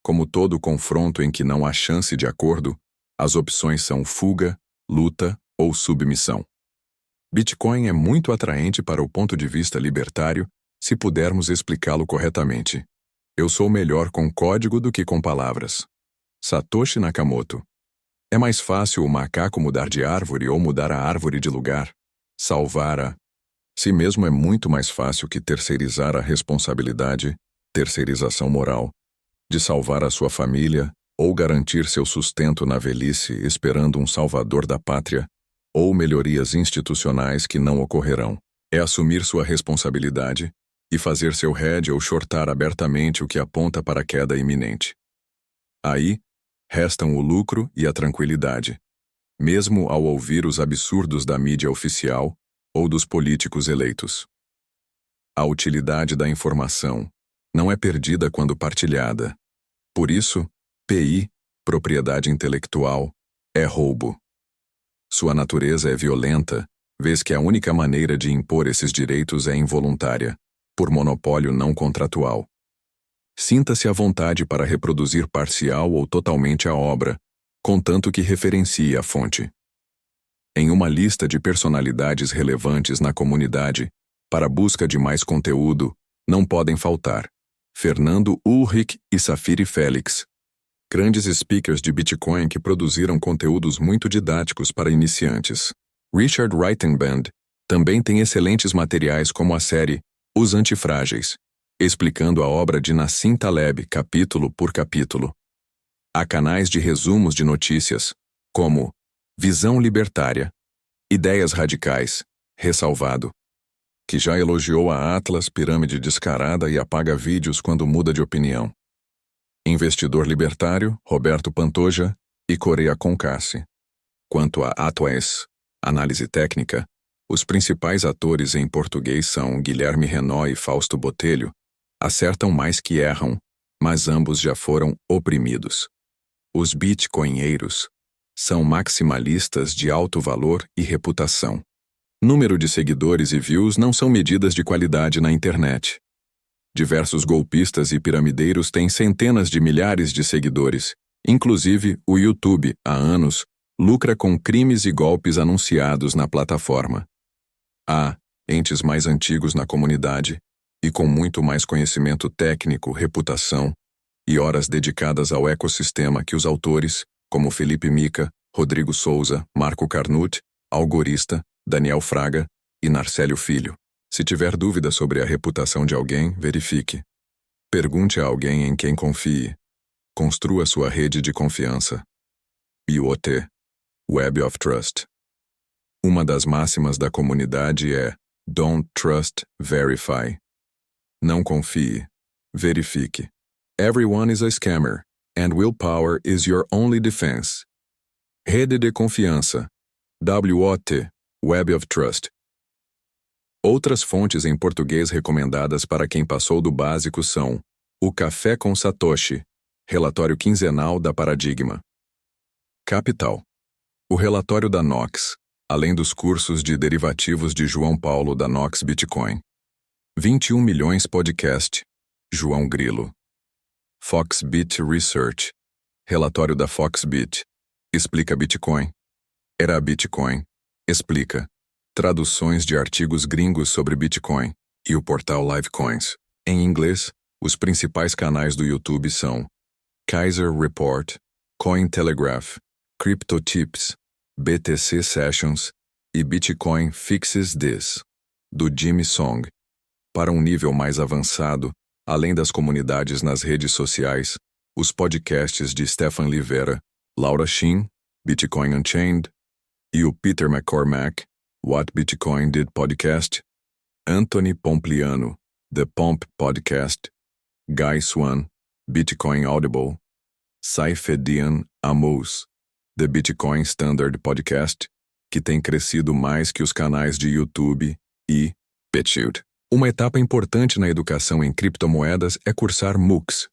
Como todo confronto em que não há chance de acordo, as opções são fuga, luta ou submissão. Bitcoin é muito atraente para o ponto de vista libertário, se pudermos explicá-lo corretamente. Eu sou melhor com código do que com palavras. Satoshi Nakamoto. É mais fácil o macaco mudar de árvore ou mudar a árvore de lugar. Salvar a si mesmo é muito mais fácil que terceirizar a responsabilidade, terceirização moral, de salvar a sua família ou garantir seu sustento na velhice esperando um salvador da pátria, ou melhorias institucionais que não ocorrerão. É assumir sua responsabilidade e fazer seu hedge ou shortar abertamente o que aponta para a queda iminente. Aí, restam o lucro e a tranquilidade, mesmo ao ouvir os absurdos da mídia oficial ou dos políticos eleitos. A utilidade da informação não é perdida quando partilhada. Por isso, PI, propriedade intelectual, é roubo. Sua natureza é violenta, vez que a única maneira de impor esses direitos é involuntária, por monopólio não contratual. Sinta-se à vontade para reproduzir parcial ou totalmente a obra, contanto que referencie a fonte. Em uma lista de personalidades relevantes na comunidade, para busca de mais conteúdo, não podem faltar Fernando Ulrich e Safiri Félix, grandes speakers de Bitcoin que produziram conteúdos muito didáticos para iniciantes. Richard Reitenband também tem excelentes materiais como a série Os Antifrágeis, explicando a obra de Nassim Taleb capítulo por capítulo. Há canais de resumos de notícias, como Visão Libertária, Ideias Radicais, ressalvado, que já elogiou a Atlas Pirâmide Descarada e apaga vídeos quando muda de opinião. Investidor Libertário, Roberto Pantoja e Coreia Concassi. Quanto a Atlas, Análise Técnica, os principais atores em português são Guilherme Renaud e Fausto Botelho, acertam mais que erram, mas ambos já foram oprimidos. Os bitcoinheiros são maximalistas de alto valor e reputação. Número de seguidores e views não são medidas de qualidade na internet. Diversos golpistas e piramideiros têm centenas de milhares de seguidores. Inclusive, o YouTube, há anos, lucra com crimes e golpes anunciados na plataforma. Há entes mais antigos na comunidade e com muito mais conhecimento técnico, reputação e horas dedicadas ao ecossistema que os autores, como Felipe Mica, Rodrigo Souza, Marco Carnut, Algorista, Daniel Fraga e Narcélio Filho. Se tiver dúvida sobre a reputação de alguém, verifique. Pergunte a alguém em quem confie. Construa sua rede de confiança. IoT, Web of Trust. Uma das máximas da comunidade é Don't Trust, Verify. Não confie, verifique. Everyone is a scammer, and willpower is your only defense. Rede de confiança, WOT, Web of Trust. Outras fontes em português recomendadas para quem passou do básico são O Café com Satoshi, relatório quinzenal da Paradigma. Capital. O relatório da Nox, além dos cursos de derivativos de João Paulo da Nox Bitcoin. 21 milhões podcast, João Grilo. Foxbit Research, relatório da Foxbit. Explica Bitcoin. Era Bitcoin. Explica. Traduções de artigos gringos sobre Bitcoin e o portal Livecoins. Em inglês, os principais canais do YouTube são Kaiser Report, Cointelegraph, Crypto Tips, BTC Sessions e Bitcoin Fixes This, do Jimmy Song. Para um nível mais avançado, além das comunidades nas redes sociais, os podcasts de Stefan Livera, Laura Shin, Bitcoin Unchained, e o Peter McCormack, What Bitcoin Did Podcast, Anthony Pompliano, The Pomp Podcast, Guy Swan, Bitcoin Audible, Saifedean Ammous, The Bitcoin Standard Podcast, que tem crescido mais que os canais de YouTube, e BitChute. Uma etapa importante na educação em criptomoedas é cursar MOOCs,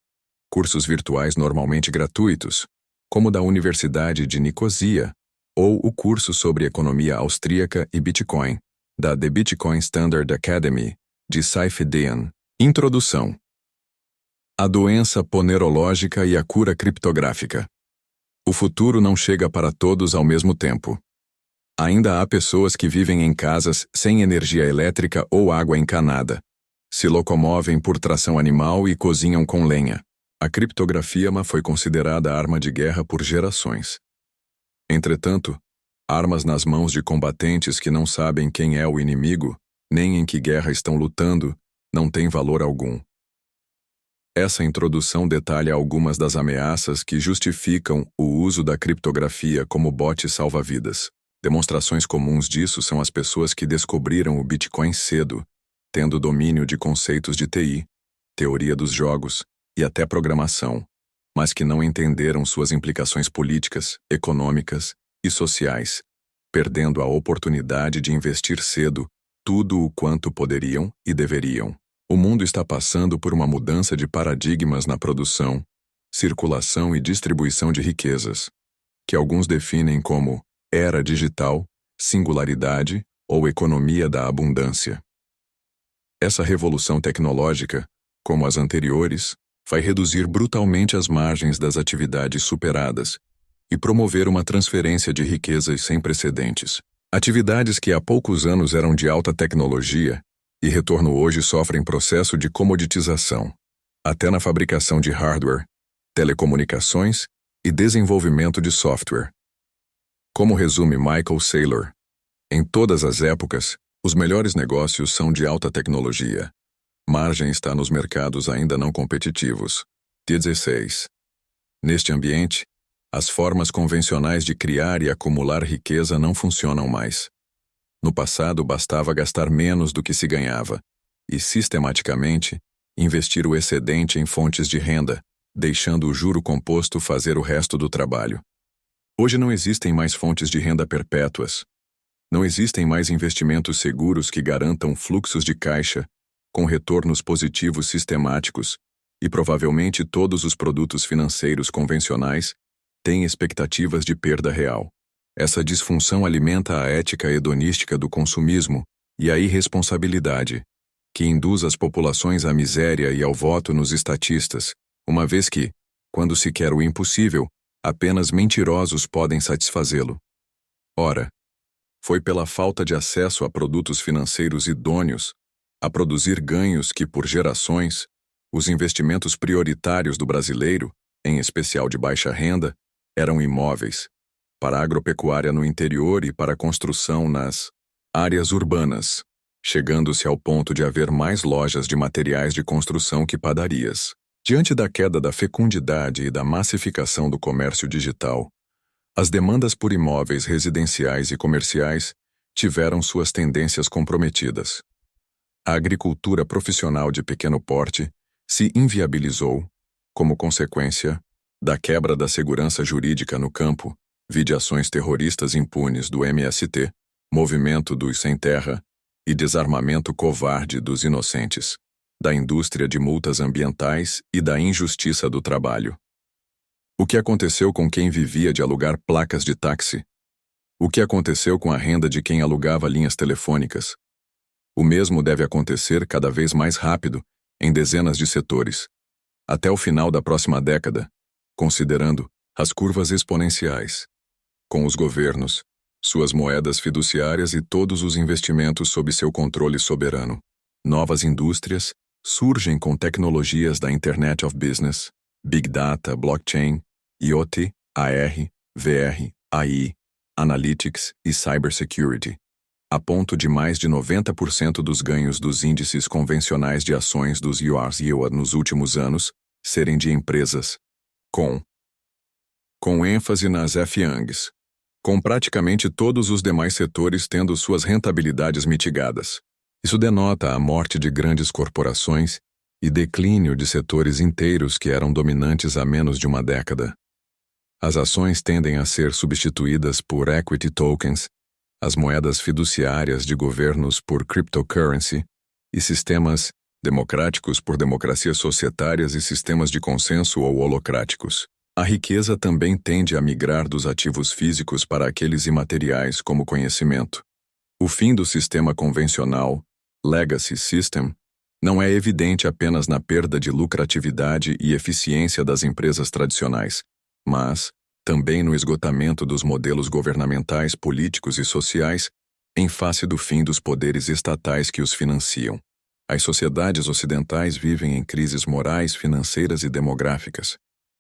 cursos virtuais normalmente gratuitos, como o da Universidade de Nicosia, ou o curso sobre economia austríaca e Bitcoin, da The Bitcoin Standard Academy, de Saifedean. Introdução. A doença ponerológica e a cura criptográfica. O futuro não chega para todos ao mesmo tempo. Ainda há pessoas que vivem em casas sem energia elétrica ou água encanada, se locomovem por tração animal e cozinham com lenha. A criptografia foi considerada arma de guerra por gerações. Entretanto, armas nas mãos de combatentes que não sabem quem é o inimigo, nem em que guerra estão lutando, não têm valor algum. Essa introdução detalha algumas das ameaças que justificam o uso da criptografia como bote salva-vidas. Demonstrações comuns disso são as pessoas que descobriram o Bitcoin cedo, tendo domínio de conceitos de TI, teoria dos jogos e até programação, mas que não entenderam suas implicações políticas, econômicas e sociais, perdendo a oportunidade de investir cedo tudo o quanto poderiam e deveriam. O mundo está passando por uma mudança de paradigmas na produção, circulação e distribuição de riquezas, que alguns definem como era digital, singularidade ou economia da abundância. Essa revolução tecnológica, como as anteriores, vai reduzir brutalmente as margens das atividades superadas e promover uma transferência de riquezas sem precedentes. Atividades que há poucos anos eram de alta tecnologia e retorno hoje sofrem processo de comoditização, até na fabricação de hardware, telecomunicações e desenvolvimento de software. Como resume Michael Saylor, em todas as épocas, os melhores negócios são de alta tecnologia. Margem está nos mercados ainda não competitivos. 16. Neste ambiente, as formas convencionais de criar e acumular riqueza não funcionam mais. No passado, bastava gastar menos do que se ganhava e, sistematicamente, investir o excedente em fontes de renda, deixando o juro composto fazer o resto do trabalho. Hoje não existem mais fontes de renda perpétuas. Não existem mais investimentos seguros que garantam fluxos de caixa, com retornos positivos sistemáticos, e provavelmente todos os produtos financeiros convencionais têm expectativas de perda real. Essa disfunção alimenta a ética hedonística do consumismo e a irresponsabilidade, que induz as populações à miséria e ao voto nos estatistas, uma vez que, quando se quer o impossível, apenas mentirosos podem satisfazê-lo. Ora, foi pela falta de acesso a produtos financeiros idôneos a produzir ganhos que, por gerações, os investimentos prioritários do brasileiro, em especial de baixa renda, eram imóveis, para a agropecuária no interior e para a construção nas áreas urbanas, chegando-se ao ponto de haver mais lojas de materiais de construção que padarias. Diante da queda da fecundidade e da massificação do comércio digital, as demandas por imóveis residenciais e comerciais tiveram suas tendências comprometidas. A agricultura profissional de pequeno porte se inviabilizou, como consequência da quebra da segurança jurídica no campo, vide ações terroristas impunes do MST, movimento dos sem terra e desarmamento covarde dos inocentes, da indústria de multas ambientais e da injustiça do trabalho. O que aconteceu com quem vivia de alugar placas de táxi? O que aconteceu com a renda de quem alugava linhas telefônicas? O mesmo deve acontecer cada vez mais rápido em dezenas de setores, até o final da próxima década, considerando as curvas exponenciais, com os governos, suas moedas fiduciárias e todos os investimentos sob seu controle soberano. Novas indústrias surgem com tecnologias da Internet of Business, Big Data, Blockchain, IoT, AR, VR, AI, Analytics e Cybersecurity, a ponto de mais de 90% dos ganhos dos índices convencionais de ações dos US nos últimos anos serem de empresas com ênfase nas FAANGs, com praticamente todos os demais setores tendo suas rentabilidades mitigadas. Isso denota a morte de grandes corporações e declínio de setores inteiros que eram dominantes há menos de uma década. As ações tendem a ser substituídas por equity tokens, as moedas fiduciárias de governos por cryptocurrency e sistemas democráticos por democracias societárias e sistemas de consenso ou holocráticos. A riqueza também tende a migrar dos ativos físicos para aqueles imateriais como conhecimento. O fim do sistema convencional, legacy system, não é evidente apenas na perda de lucratividade e eficiência das empresas tradicionais, mas também no esgotamento dos modelos governamentais, políticos e sociais, em face do fim dos poderes estatais que os financiam. As sociedades ocidentais vivem em crises morais, financeiras e demográficas,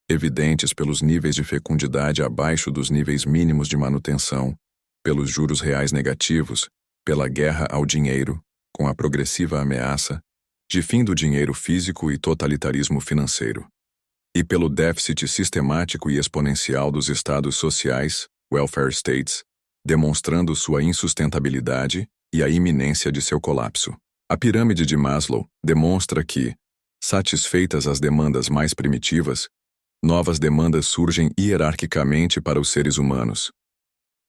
evidentes pelos níveis de fecundidade abaixo dos níveis mínimos de manutenção, pelos juros reais negativos, pela guerra ao dinheiro, com a progressiva ameaça de fim do dinheiro físico e totalitarismo financeiro, e pelo déficit sistemático e exponencial dos estados sociais, welfare states, demonstrando sua insustentabilidade e a iminência de seu colapso. A pirâmide de Maslow demonstra que, satisfeitas as demandas mais primitivas, novas demandas surgem hierarquicamente para os seres humanos.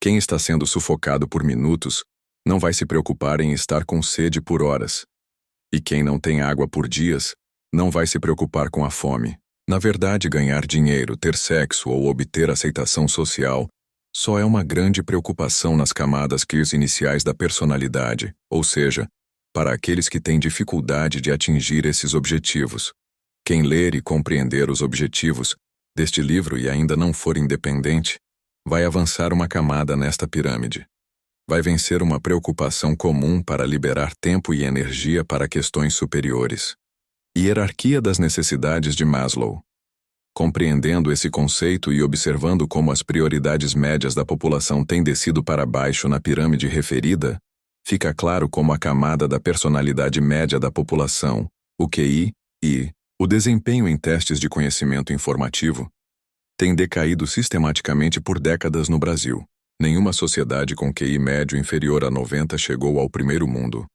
Quem está sendo sufocado por minutos não vai se preocupar em estar com sede por horas. E quem não tem água por dias não vai se preocupar com a fome. Na verdade, ganhar dinheiro, ter sexo ou obter aceitação social só é uma grande preocupação nas camadas iniciais da personalidade, ou seja, para aqueles que têm dificuldade de atingir esses objetivos. Quem ler e compreender os objetivos deste livro e ainda não for independente, vai avançar uma camada nesta pirâmide. Vai vencer uma preocupação comum para liberar tempo e energia para questões superiores. Hierarquia das necessidades de Maslow. Compreendendo esse conceito e observando como as prioridades médias da população têm descido para baixo na pirâmide referida, fica claro como a camada da personalidade média da população, o QI, e o desempenho em testes de conhecimento informativo, tem decaído sistematicamente por décadas no Brasil. Nenhuma sociedade com QI médio inferior a 90 chegou ao primeiro mundo.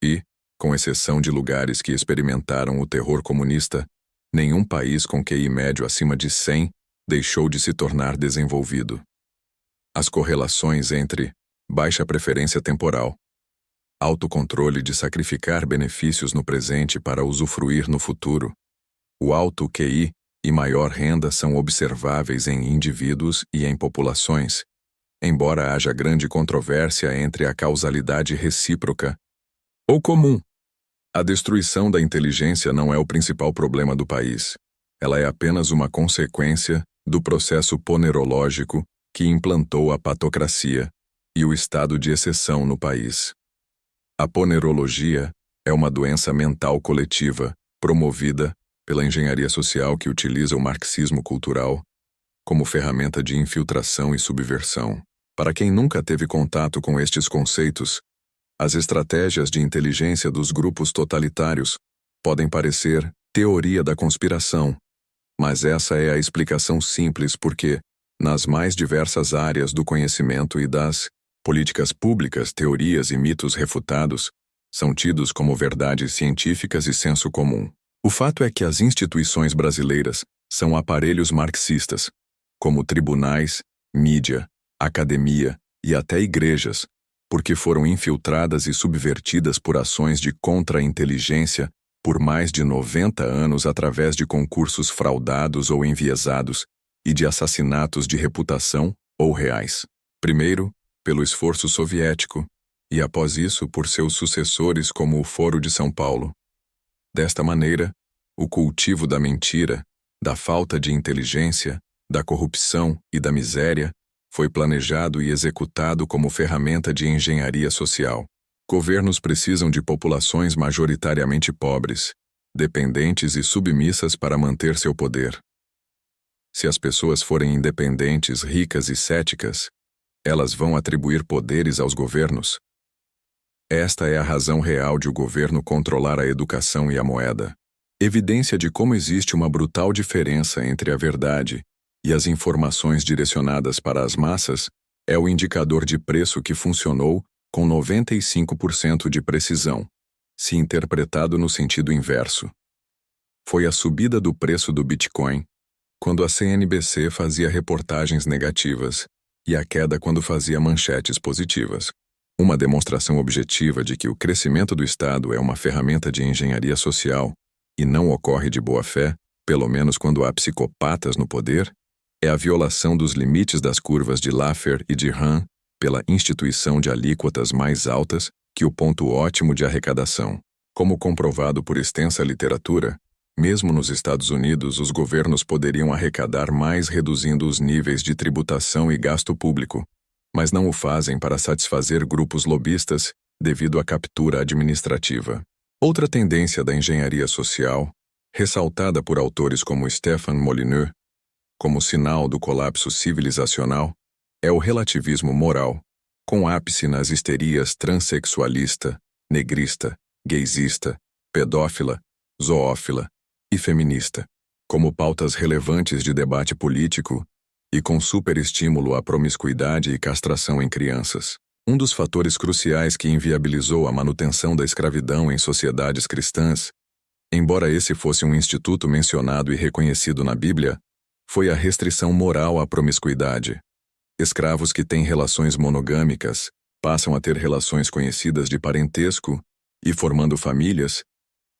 E, com exceção de lugares que experimentaram o terror comunista, nenhum país com QI médio acima de 100 deixou de se tornar desenvolvido. As correlações entre baixa preferência temporal, autocontrole de sacrificar benefícios no presente para usufruir no futuro, o alto QI e maior renda são observáveis em indivíduos e em populações, embora haja grande controvérsia entre a causalidade recíproca ou comum. A destruição da inteligência não é o principal problema do país. Ela é apenas uma consequência do processo ponerológico que implantou a patocracia e o estado de exceção no país. A ponerologia é uma doença mental coletiva promovida pela engenharia social que utiliza o marxismo cultural como ferramenta de infiltração e subversão. Para quem nunca teve contato com estes conceitos, as estratégias de inteligência dos grupos totalitários podem parecer teoria da conspiração, mas essa é a explicação simples porque, nas mais diversas áreas do conhecimento e das políticas públicas, teorias e mitos refutados são tidos como verdades científicas e senso comum. O fato é que as instituições brasileiras são aparelhos marxistas, como tribunais, mídia, academia e até igrejas, porque foram infiltradas e subvertidas por ações de contra-inteligência por mais de 90 anos através de concursos fraudados ou enviesados e de assassinatos de reputação ou reais. Primeiro, pelo esforço soviético, e após isso por seus sucessores como o Foro de São Paulo. Desta maneira, o cultivo da mentira, da falta de inteligência, da corrupção e da miséria foi planejado e executado como ferramenta de engenharia social. Governos precisam de populações majoritariamente pobres, dependentes e submissas para manter seu poder. Se as pessoas forem independentes, ricas e céticas, elas vão atribuir poderes aos governos. Esta é a razão real de o governo controlar a educação e a moeda. Evidência de como existe uma brutal diferença entre a verdade e as informações direcionadas para as massas é o indicador de preço que funcionou com 95% de precisão, se interpretado no sentido inverso. Foi a subida do preço do Bitcoin, quando a CNBC fazia reportagens negativas, e a queda quando fazia manchetes positivas. Uma demonstração objetiva de que o crescimento do Estado é uma ferramenta de engenharia social e não ocorre de boa-fé, pelo menos quando há psicopatas no poder, é a violação dos limites das curvas de Laffer e de Hahn pela instituição de alíquotas mais altas que o ponto ótimo de arrecadação. Como comprovado por extensa literatura, mesmo nos Estados Unidos os governos poderiam arrecadar mais reduzindo os níveis de tributação e gasto público, mas não o fazem para satisfazer grupos lobistas devido à captura administrativa. Outra tendência da engenharia social, ressaltada por autores como Stéphane Molyneux, como sinal do colapso civilizacional, é o relativismo moral, com ápice nas histerias transexualista, negrista, gaysista, pedófila, zoófila e feminista, como pautas relevantes de debate político e com superestímulo à promiscuidade e castração em crianças. Um dos fatores cruciais que inviabilizou a manutenção da escravidão em sociedades cristãs, embora esse fosse um instituto mencionado e reconhecido na Bíblia, foi a restrição moral à promiscuidade. Escravos que têm relações monogâmicas passam a ter relações conhecidas de parentesco e, formando famílias,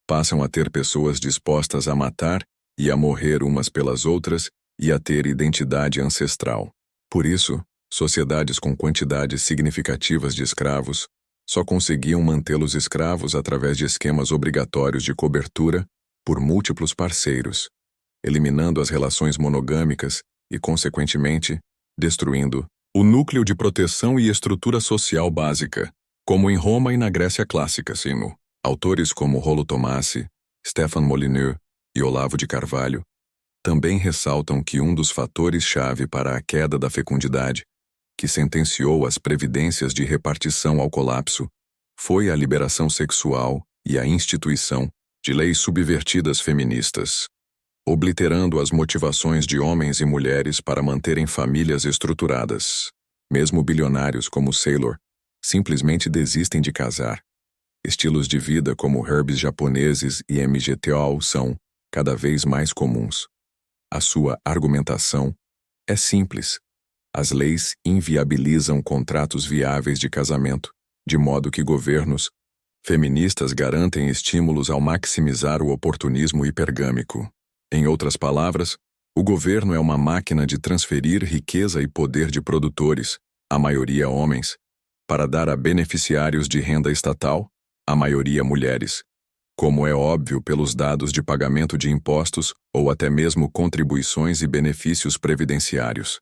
passam a ter pessoas dispostas a matar e a morrer umas pelas outras e a ter identidade ancestral. Por isso, sociedades com quantidades significativas de escravos só conseguiam mantê-los escravos através de esquemas obrigatórios de cobertura por múltiplos parceiros, eliminando as relações monogâmicas e, consequentemente, destruindo o núcleo de proteção e estrutura social básica, como em Roma e na Grécia clássica, sino. Autores como Rollo Tomassi, Stéphane Molyneux e Olavo de Carvalho também ressaltam que um dos fatores-chave para a queda da fecundidade, que sentenciou as previdências de repartição ao colapso, foi a liberação sexual e a instituição de leis subvertidas feministas, obliterando as motivações de homens e mulheres para manterem famílias estruturadas. Mesmo bilionários como Saylor simplesmente desistem de casar. Estilos de vida como herbs japoneses e MGTOW são cada vez mais comuns. A sua argumentação é simples. As leis inviabilizam contratos viáveis de casamento, de modo que governos feministas garantem estímulos ao maximizar o oportunismo hipergâmico. Em outras palavras, o governo é uma máquina de transferir riqueza e poder de produtores, a maioria homens, para dar a beneficiários de renda estatal, a maioria mulheres, como é óbvio pelos dados de pagamento de impostos ou até mesmo contribuições e benefícios previdenciários.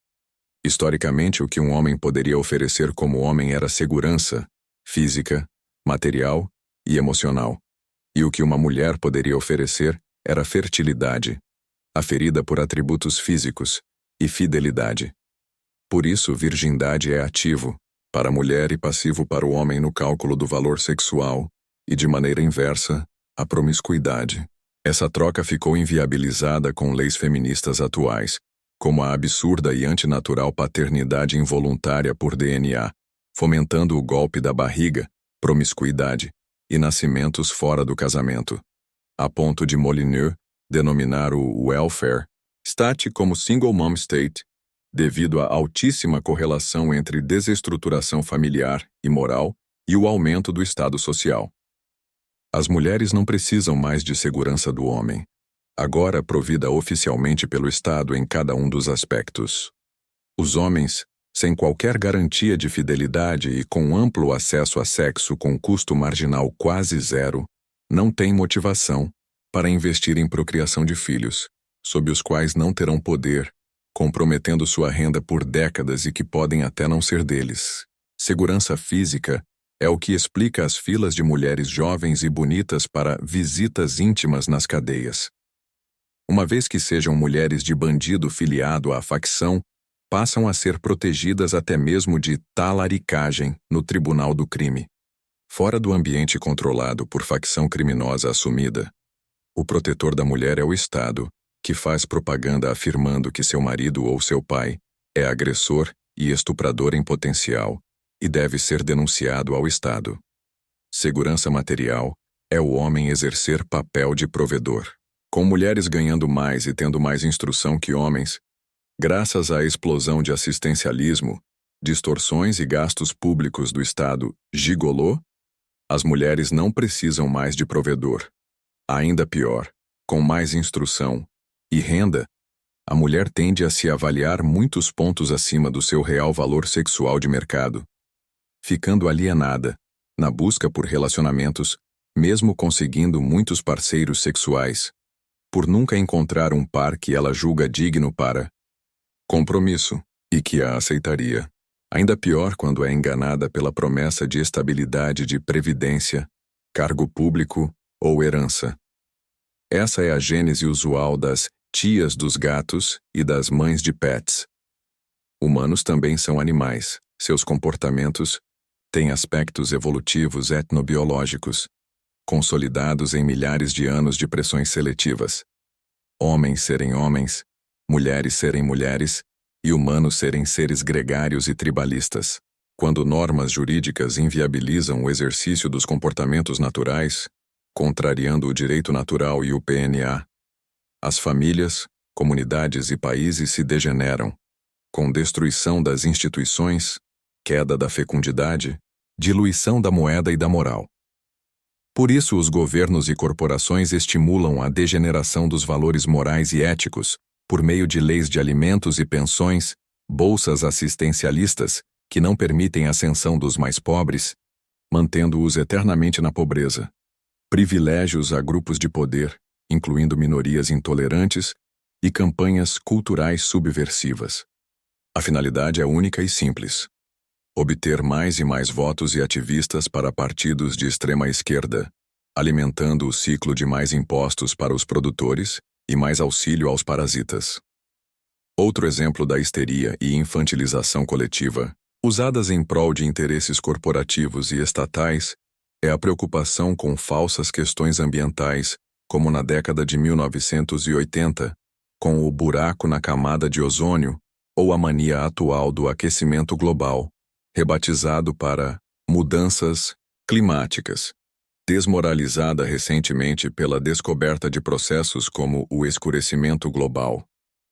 Historicamente, o que um homem poderia oferecer como homem era segurança física, material e emocional, e o que uma mulher poderia oferecer era fertilidade, aferida por atributos físicos, e fidelidade. Por isso, virgindade é ativo para a mulher e passivo para o homem no cálculo do valor sexual, e de maneira inversa, a promiscuidade. Essa troca ficou inviabilizada com leis feministas atuais, como a absurda e antinatural paternidade involuntária por DNA, fomentando o golpe da barriga, promiscuidade e nascimentos fora do casamento, a ponto de Molyneux denominar o welfare state como single mom state, devido à altíssima correlação entre desestruturação familiar e moral e o aumento do estado social. As mulheres não precisam mais de segurança do homem, agora provida oficialmente pelo Estado em cada um dos aspectos. Os homens, sem qualquer garantia de fidelidade e com amplo acesso a sexo com custo marginal quase zero, não têm motivação para investir em procriação de filhos, sob os quais não terão poder, comprometendo sua renda por décadas e que podem até não ser deles. Segurança física é o que explica as filas de mulheres jovens e bonitas para visitas íntimas nas cadeias. Uma vez que sejam mulheres de bandido filiado à facção, passam a ser protegidas até mesmo de talaricagem no tribunal do crime. Fora do ambiente controlado por facção criminosa assumida, o protetor da mulher é o Estado, que faz propaganda afirmando que seu marido ou seu pai é agressor e estuprador em potencial e deve ser denunciado ao Estado. Segurança material é o homem exercer papel de provedor. Com mulheres ganhando mais e tendo mais instrução que homens, graças à explosão de assistencialismo, distorções e gastos públicos do Estado gigolô, as mulheres não precisam mais de provedor. Ainda pior, com mais instrução e renda, a mulher tende a se avaliar muitos pontos acima do seu real valor sexual de mercado, ficando alienada, na busca por relacionamentos, mesmo conseguindo muitos parceiros sexuais, por nunca encontrar um par que ela julga digno para compromisso e que a aceitaria. Ainda pior quando é enganada pela promessa de estabilidade de previdência, cargo público ou herança. Essa é a gênese usual das tias dos gatos e das mães de pets. Humanos também são animais. Seus comportamentos têm aspectos evolutivos etnobiológicos, consolidados em milhares de anos de pressões seletivas. Homens serem homens, mulheres serem mulheres, e humanos serem seres gregários e tribalistas. Quando normas jurídicas inviabilizam o exercício dos comportamentos naturais, contrariando o direito natural e o PNA, as famílias, comunidades e países se degeneram, com destruição das instituições, queda da fecundidade, diluição da moeda e da moral. Por isso, os governos e corporações estimulam a degeneração dos valores morais e éticos, por meio de leis de alimentos e pensões, bolsas assistencialistas, que não permitem a ascensão dos mais pobres, mantendo-os eternamente na pobreza. Privilégios a grupos de poder, incluindo minorias intolerantes, e campanhas culturais subversivas. A finalidade é única e simples: obter mais e mais votos e ativistas para partidos de extrema esquerda, alimentando o ciclo de mais impostos para os produtores e mais auxílio aos parasitas. Outro exemplo da histeria e infantilização coletiva, usadas em prol de interesses corporativos e estatais, é a preocupação com falsas questões ambientais, como na década de 1980, com o buraco na camada de ozônio, ou a mania atual do aquecimento global, rebatizado para mudanças climáticas, desmoralizada recentemente pela descoberta de processos como o escurecimento global.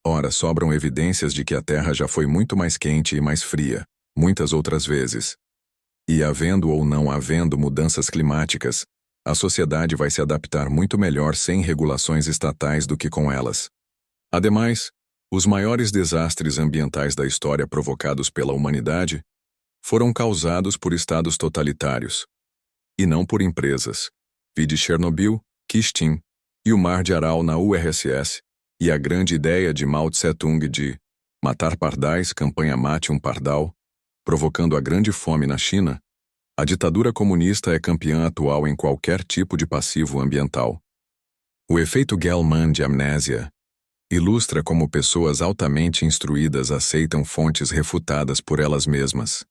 Ora, sobram evidências de que a Terra já foi muito mais quente e mais fria, muitas outras vezes. E havendo ou não havendo mudanças climáticas, a sociedade vai se adaptar muito melhor sem regulações estatais do que com elas. Ademais, os maiores desastres ambientais da história provocados pela humanidade foram causados por estados totalitários, e não por empresas, vide Chernobyl, Kistin e o Mar de Aral na URSS, e a grande ideia de Mao Tse-tung de matar pardais, campanha Mate um Pardal, provocando a grande fome na China. A ditadura comunista é campeã atual em qualquer tipo de passivo ambiental. O efeito Gell-Mann de amnésia Ilustra como pessoas altamente instruídas aceitam fontes refutadas por elas mesmas,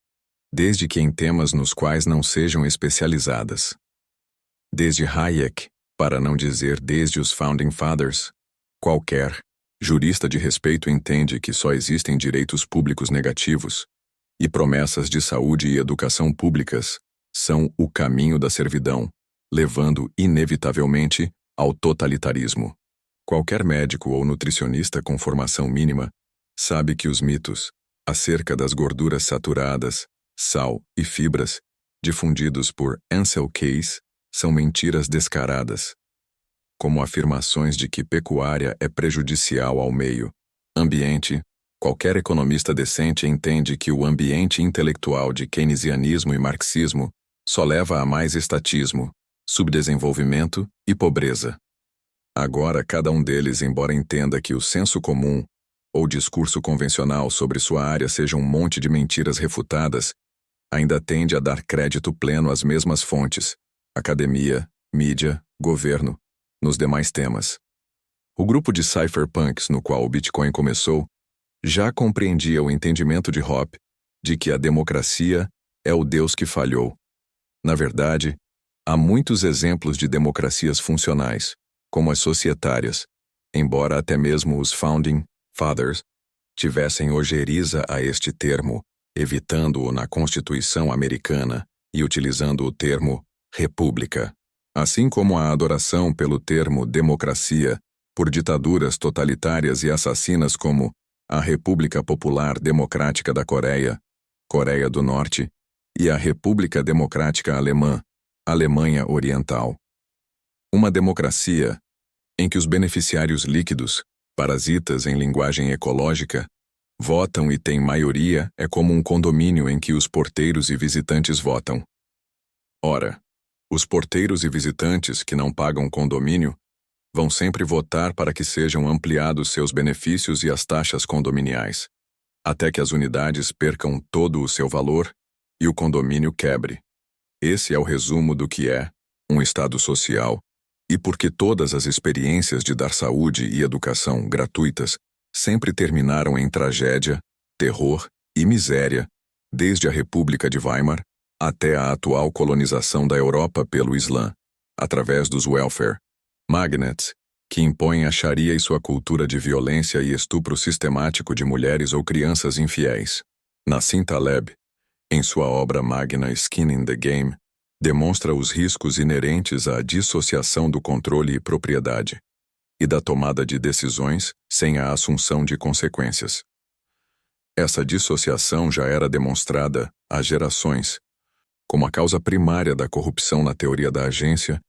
desde que em temas nos quais não sejam especializadas. Desde Hayek, para não dizer desde os Founding Fathers, qualquer jurista de respeito entende que só existem direitos públicos negativos, e promessas de saúde e educação públicas são o caminho da servidão, levando inevitavelmente ao totalitarismo. Qualquer médico ou nutricionista com formação mínima sabe que os mitos acerca das gorduras saturadas, sal e fibras, difundidos por Ansel Keys, são mentiras descaradas, como afirmações de que pecuária é prejudicial ao meio ambiente. Qualquer economista decente entende que o ambiente intelectual de keynesianismo e marxismo só leva a mais estatismo, subdesenvolvimento e pobreza. Agora, cada um deles, embora entenda que o senso comum ou discurso convencional sobre sua área seja um monte de mentiras refutadas, ainda tende a dar crédito pleno às mesmas fontes, academia, mídia, governo, nos demais temas. O grupo de cypherpunks no qual o Bitcoin começou já compreendia o entendimento de Hoppe de que a democracia é o Deus que falhou. Na verdade, há muitos exemplos de democracias funcionais, como as societárias, embora até mesmo os Founding Fathers tivessem ojeriza a este termo, evitando-o na Constituição americana e utilizando o termo república. Assim como a adoração pelo termo democracia por ditaduras totalitárias e assassinas como a República Popular Democrática da Coreia, Coreia do Norte, e a República Democrática Alemã, Alemanha Oriental. Uma democracia em que os beneficiários líquidos, parasitas em linguagem ecológica, votam e têm maioria é como um condomínio em que os porteiros e visitantes votam. Ora, os porteiros e visitantes que não pagam condomínio vão sempre votar para que sejam ampliados seus benefícios e as taxas condominiais, até que as unidades percam todo o seu valor e o condomínio quebre. Esse é o resumo do que é um Estado social, e porque todas as experiências de dar saúde e educação gratuitas sempre terminaram em tragédia, terror e miséria, desde a República de Weimar até a atual colonização da Europa pelo Islã, através dos welfare magnates, que impõem a Sharia e sua cultura de violência e estupro sistemático de mulheres ou crianças infiéis. Nassim Taleb, em sua obra magna Skin in the Game, demonstra os riscos inerentes à dissociação do controle e propriedade, e da tomada de decisões sem a assunção de consequências. Essa dissociação já era demonstrada há gerações, como a causa primária da corrupção na teoria da agência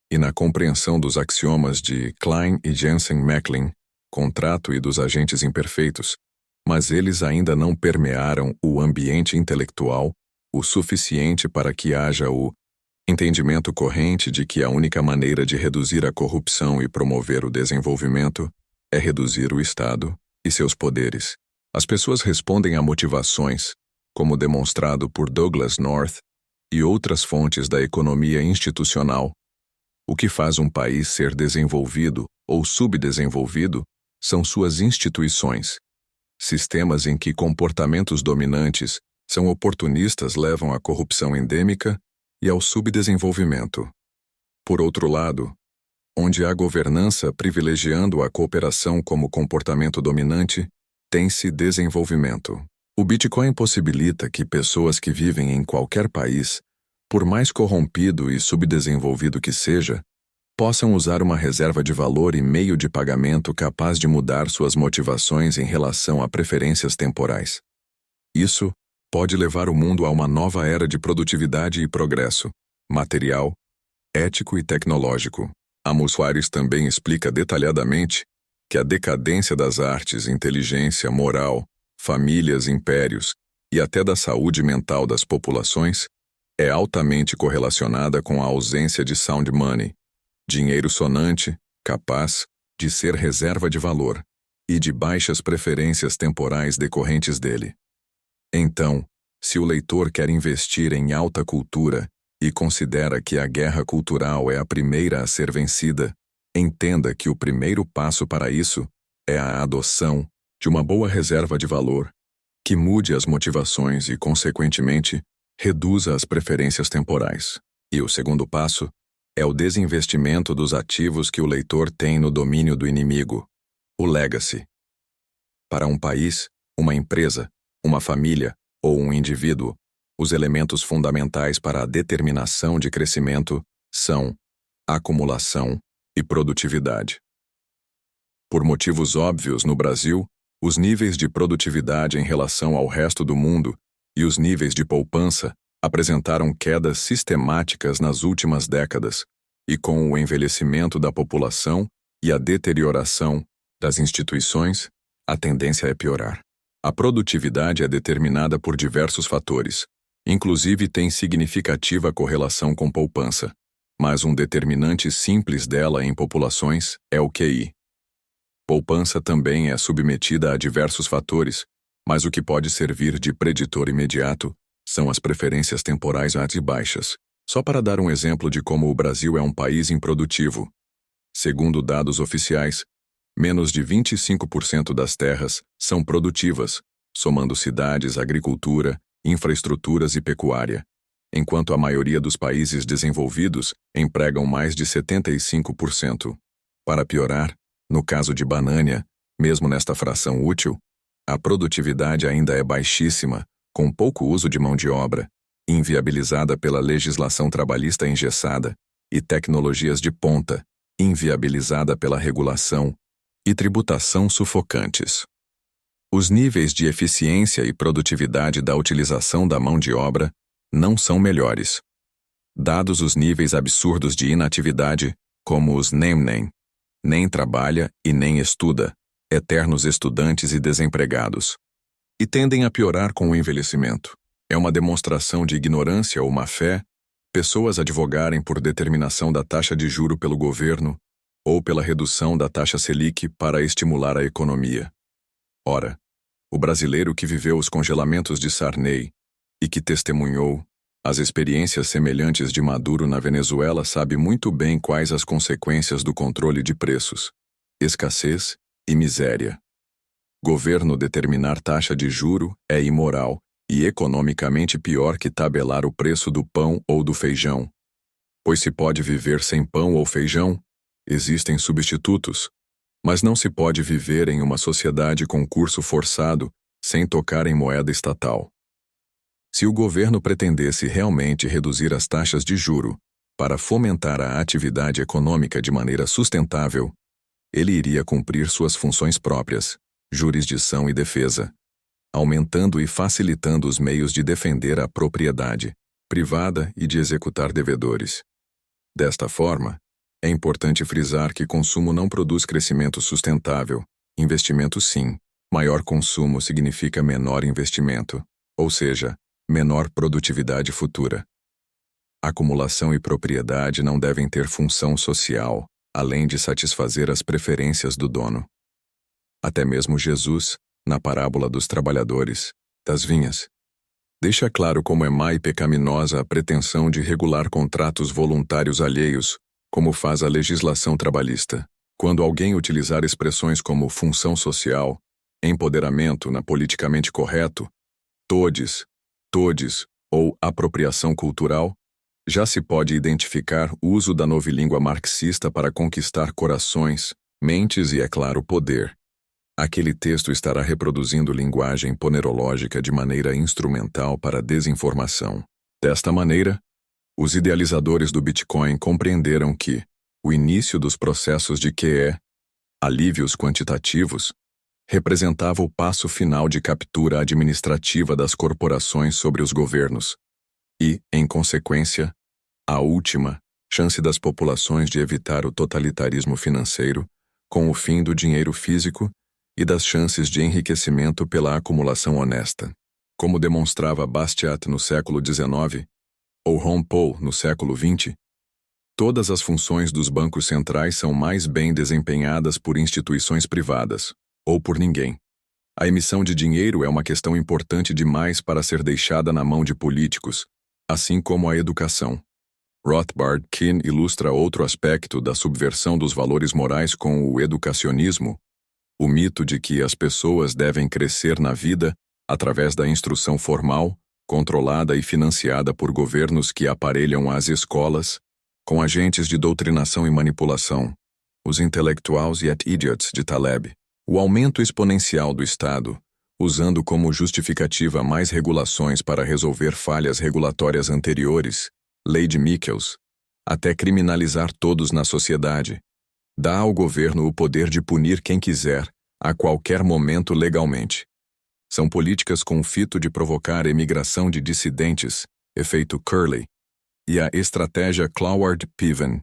e na compreensão dos axiomas de Klein e Jensen-Macklin, contrato e dos agentes imperfeitos, mas eles ainda não permearam o ambiente intelectual o suficiente para que haja o entendimento corrente de que a única maneira de reduzir a corrupção e promover o desenvolvimento é reduzir o Estado e seus poderes. As pessoas respondem a motivações, como demonstrado por Douglas North e outras fontes da economia institucional. O que faz um país ser desenvolvido ou subdesenvolvido são suas instituições. Sistemas em que comportamentos dominantes são oportunistas levam à corrupção endêmica e ao subdesenvolvimento. Por outro lado, onde há governança privilegiando a cooperação como comportamento dominante, tem-se desenvolvimento. O Bitcoin possibilita que pessoas que vivem em qualquer país, por mais corrompido e subdesenvolvido que seja, possam usar uma reserva de valor e meio de pagamento capaz de mudar suas motivações em relação a preferências temporais. Isso pode levar o mundo a uma nova era de produtividade e progresso, material, ético e tecnológico. Amos Soares também explica detalhadamente que a decadência das artes, inteligência, moral, famílias, impérios e até da saúde mental das populações é altamente correlacionada com a ausência de sound money, dinheiro sonante, capaz de ser reserva de valor, e de baixas preferências temporais decorrentes dele. Então, se o leitor quer investir em alta cultura e considera que a guerra cultural é a primeira a ser vencida, entenda que o primeiro passo para isso é a adoção de uma boa reserva de valor que mude as motivações e, consequentemente, reduza as preferências temporais. E o segundo passo é o desinvestimento dos ativos que o leitor tem no domínio do inimigo, o legacy. Para um país, uma empresa, uma família ou um indivíduo, os elementos fundamentais para a determinação de crescimento são acumulação e produtividade. Por motivos óbvios, no Brasil, os níveis de produtividade em relação ao resto do mundo e os níveis de poupança apresentaram quedas sistemáticas nas últimas décadas, e com o envelhecimento da população e a deterioração das instituições, a tendência é piorar. A produtividade é determinada por diversos fatores, inclusive tem significativa correlação com poupança, mas um determinante simples dela em populações é o QI. Poupança também é submetida a diversos fatores, mas o que pode servir de preditor imediato são as preferências temporais altas e baixas. Só para dar um exemplo de como o Brasil é um país improdutivo. Segundo dados oficiais, menos de 25% das terras são produtivas, somando cidades, agricultura, infraestruturas e pecuária, enquanto a maioria dos países desenvolvidos empregam mais de 75%. Para piorar, no caso de Banânia, mesmo nesta fração útil, a produtividade ainda é baixíssima, com pouco uso de mão de obra, inviabilizada pela legislação trabalhista engessada, e tecnologias de ponta, inviabilizada pela regulação e tributação sufocantes. Os níveis de eficiência e produtividade da utilização da mão de obra não são melhores. Dados os níveis absurdos de inatividade, como os nem trabalha e nem estuda, eternos estudantes e desempregados, e tendem a piorar com o envelhecimento. É uma demonstração de ignorância ou má-fé pessoas advogarem por determinação da taxa de juro pelo governo ou pela redução da taxa Selic para estimular a economia. Ora, o brasileiro que viveu os congelamentos de Sarney e que testemunhou as experiências semelhantes de Maduro na Venezuela sabe muito bem quais as consequências do controle de preços, escassez e miséria. Governo determinar taxa de juro é imoral e economicamente pior que tabelar o preço do pão ou do feijão. Pois se pode viver sem pão ou feijão, existem substitutos, mas não se pode viver em uma sociedade com curso forçado sem tocar em moeda estatal. Se o governo pretendesse realmente reduzir as taxas de juro para fomentar a atividade econômica de maneira sustentável, ele iria cumprir suas funções próprias, jurisdição e defesa, aumentando e facilitando os meios de defender a propriedade privada e de executar devedores. Desta forma, é importante frisar que consumo não produz crescimento sustentável, investimento sim. Maior consumo significa menor investimento, ou seja, menor produtividade futura. Acumulação e propriedade não devem ter função social, além de satisfazer as preferências do dono. Até mesmo Jesus, na parábola dos trabalhadores, das vinhas, deixa claro como é má e pecaminosa a pretensão de regular contratos voluntários alheios, como faz a legislação trabalhista. Quando alguém utilizar expressões como função social, empoderamento na politicamente correto, todes ou apropriação cultural, já se pode identificar o uso da novilíngua marxista para conquistar corações, mentes e, é claro, poder. Aquele texto estará reproduzindo linguagem ponerológica de maneira instrumental para a desinformação. Desta maneira, os idealizadores do Bitcoin compreenderam que o início dos processos de QE, alívios quantitativos, representava o passo final de captura administrativa das corporações sobre os governos e, em consequência, a última chance das populações de evitar o totalitarismo financeiro com o fim do dinheiro físico e das chances de enriquecimento pela acumulação honesta. Como demonstrava Bastiat no século XIX, ou Ron Paul no século XX, todas as funções dos bancos centrais são mais bem desempenhadas por instituições privadas, ou por ninguém. A emissão de dinheiro é uma questão importante demais para ser deixada na mão de políticos, assim como a educação. Rothbard Keane ilustra outro aspecto da subversão dos valores morais com o educacionismo, O mito de que as pessoas devem crescer na vida através da instrução formal, controlada e financiada por governos que aparelham as escolas, com agentes de doutrinação e manipulação, os intellectuals yet idiots de Taleb. O aumento exponencial do Estado, usando como justificativa mais regulações para resolver falhas regulatórias anteriores, lei de Michels, até criminalizar todos na sociedade, dá ao governo o poder de punir quem quiser, a qualquer momento legalmente. São políticas com o fito de provocar emigração de dissidentes, efeito Curley, e a estratégia Cloward-Piven,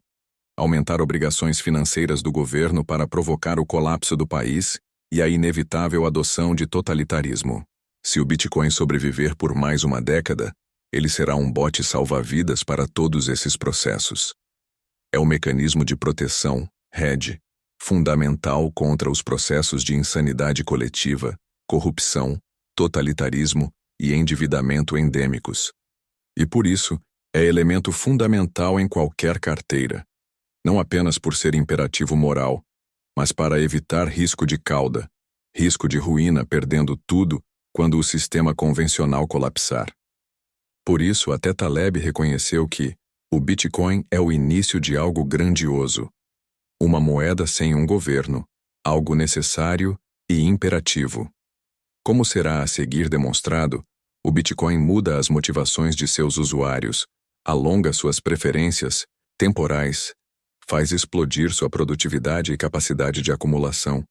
aumentar obrigações financeiras do governo para provocar o colapso do país e a inevitável adoção de totalitarismo. Se o Bitcoin sobreviver por mais uma década, ele será um bote salva-vidas para todos esses processos. É o mecanismo de proteção, hedge, fundamental contra os processos de insanidade coletiva, corrupção, totalitarismo e endividamento endêmicos. E por isso, é elemento fundamental em qualquer carteira, não apenas por ser imperativo moral, mas para evitar risco de cauda, risco de ruína perdendo tudo quando o sistema convencional colapsar. Por isso, até Taleb reconheceu que o Bitcoin é o início de algo grandioso, uma moeda sem um governo, algo necessário e imperativo. Como será a seguir demonstrado, o Bitcoin muda as motivações de seus usuários, alonga suas preferências temporais, faz explodir sua produtividade e capacidade de acumulação,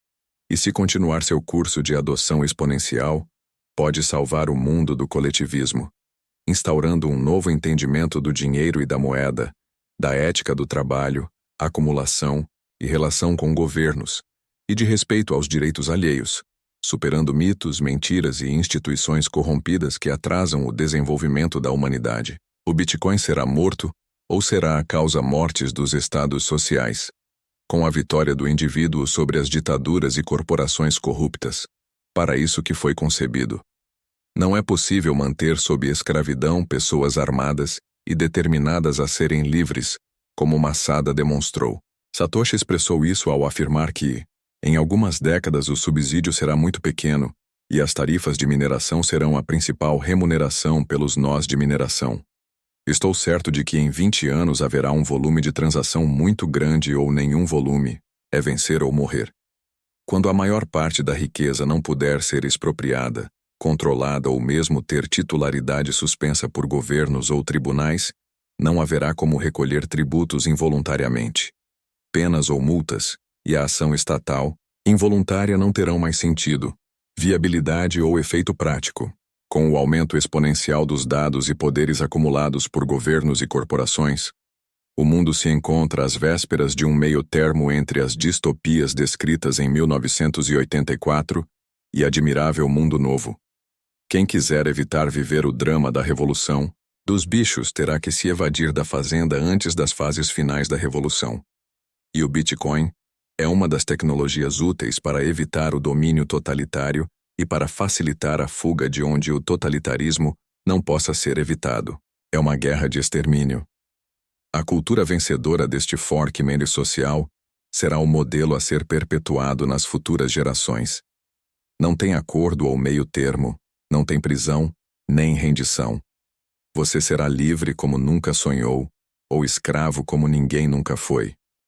e se continuar seu curso de adoção exponencial, pode salvar o mundo do coletivismo, instaurando um novo entendimento do dinheiro e da moeda, da ética do trabalho, acumulação e relação com governos, e de respeito aos direitos alheios, superando mitos, mentiras e instituições corrompidas que atrasam o desenvolvimento da humanidade. O Bitcoin será morto ou será a causa-mortes dos estados sociais, com a vitória do indivíduo sobre as ditaduras e corporações corruptas. Para isso que foi concebido. Não é possível manter sob escravidão pessoas armadas e determinadas a serem livres, como Masada demonstrou. Satoshi expressou isso ao afirmar que, em algumas décadas, o subsídio será muito pequeno e as tarifas de mineração serão a principal remuneração pelos nós de mineração. Estou certo de que em 20 anos haverá um volume de transação muito grande ou nenhum volume, é vencer ou morrer. Quando a maior parte da riqueza não puder ser expropriada, controlada ou mesmo ter titularidade suspensa por governos ou tribunais, não haverá como recolher tributos involuntariamente. Penas ou multas, e a ação estatal, involuntária não terão mais sentido, viabilidade ou efeito prático. Com o aumento exponencial dos dados e poderes acumulados por governos e corporações, o mundo se encontra às vésperas de um meio-termo entre as distopias descritas em 1984 e Admirável Mundo Novo. Quem quiser evitar viver o drama da revolução dos bichos terá que se evadir da fazenda antes das fases finais da revolução. E o Bitcoin é uma das tecnologias úteis para evitar o domínio totalitário e para facilitar a fuga de onde o totalitarismo não possa ser evitado. É uma guerra de extermínio. A cultura vencedora deste fork social será o modelo a ser perpetuado nas futuras gerações. Não tem acordo ou meio termo, não tem prisão, nem rendição. Você será livre como nunca sonhou, ou escravo como ninguém nunca foi.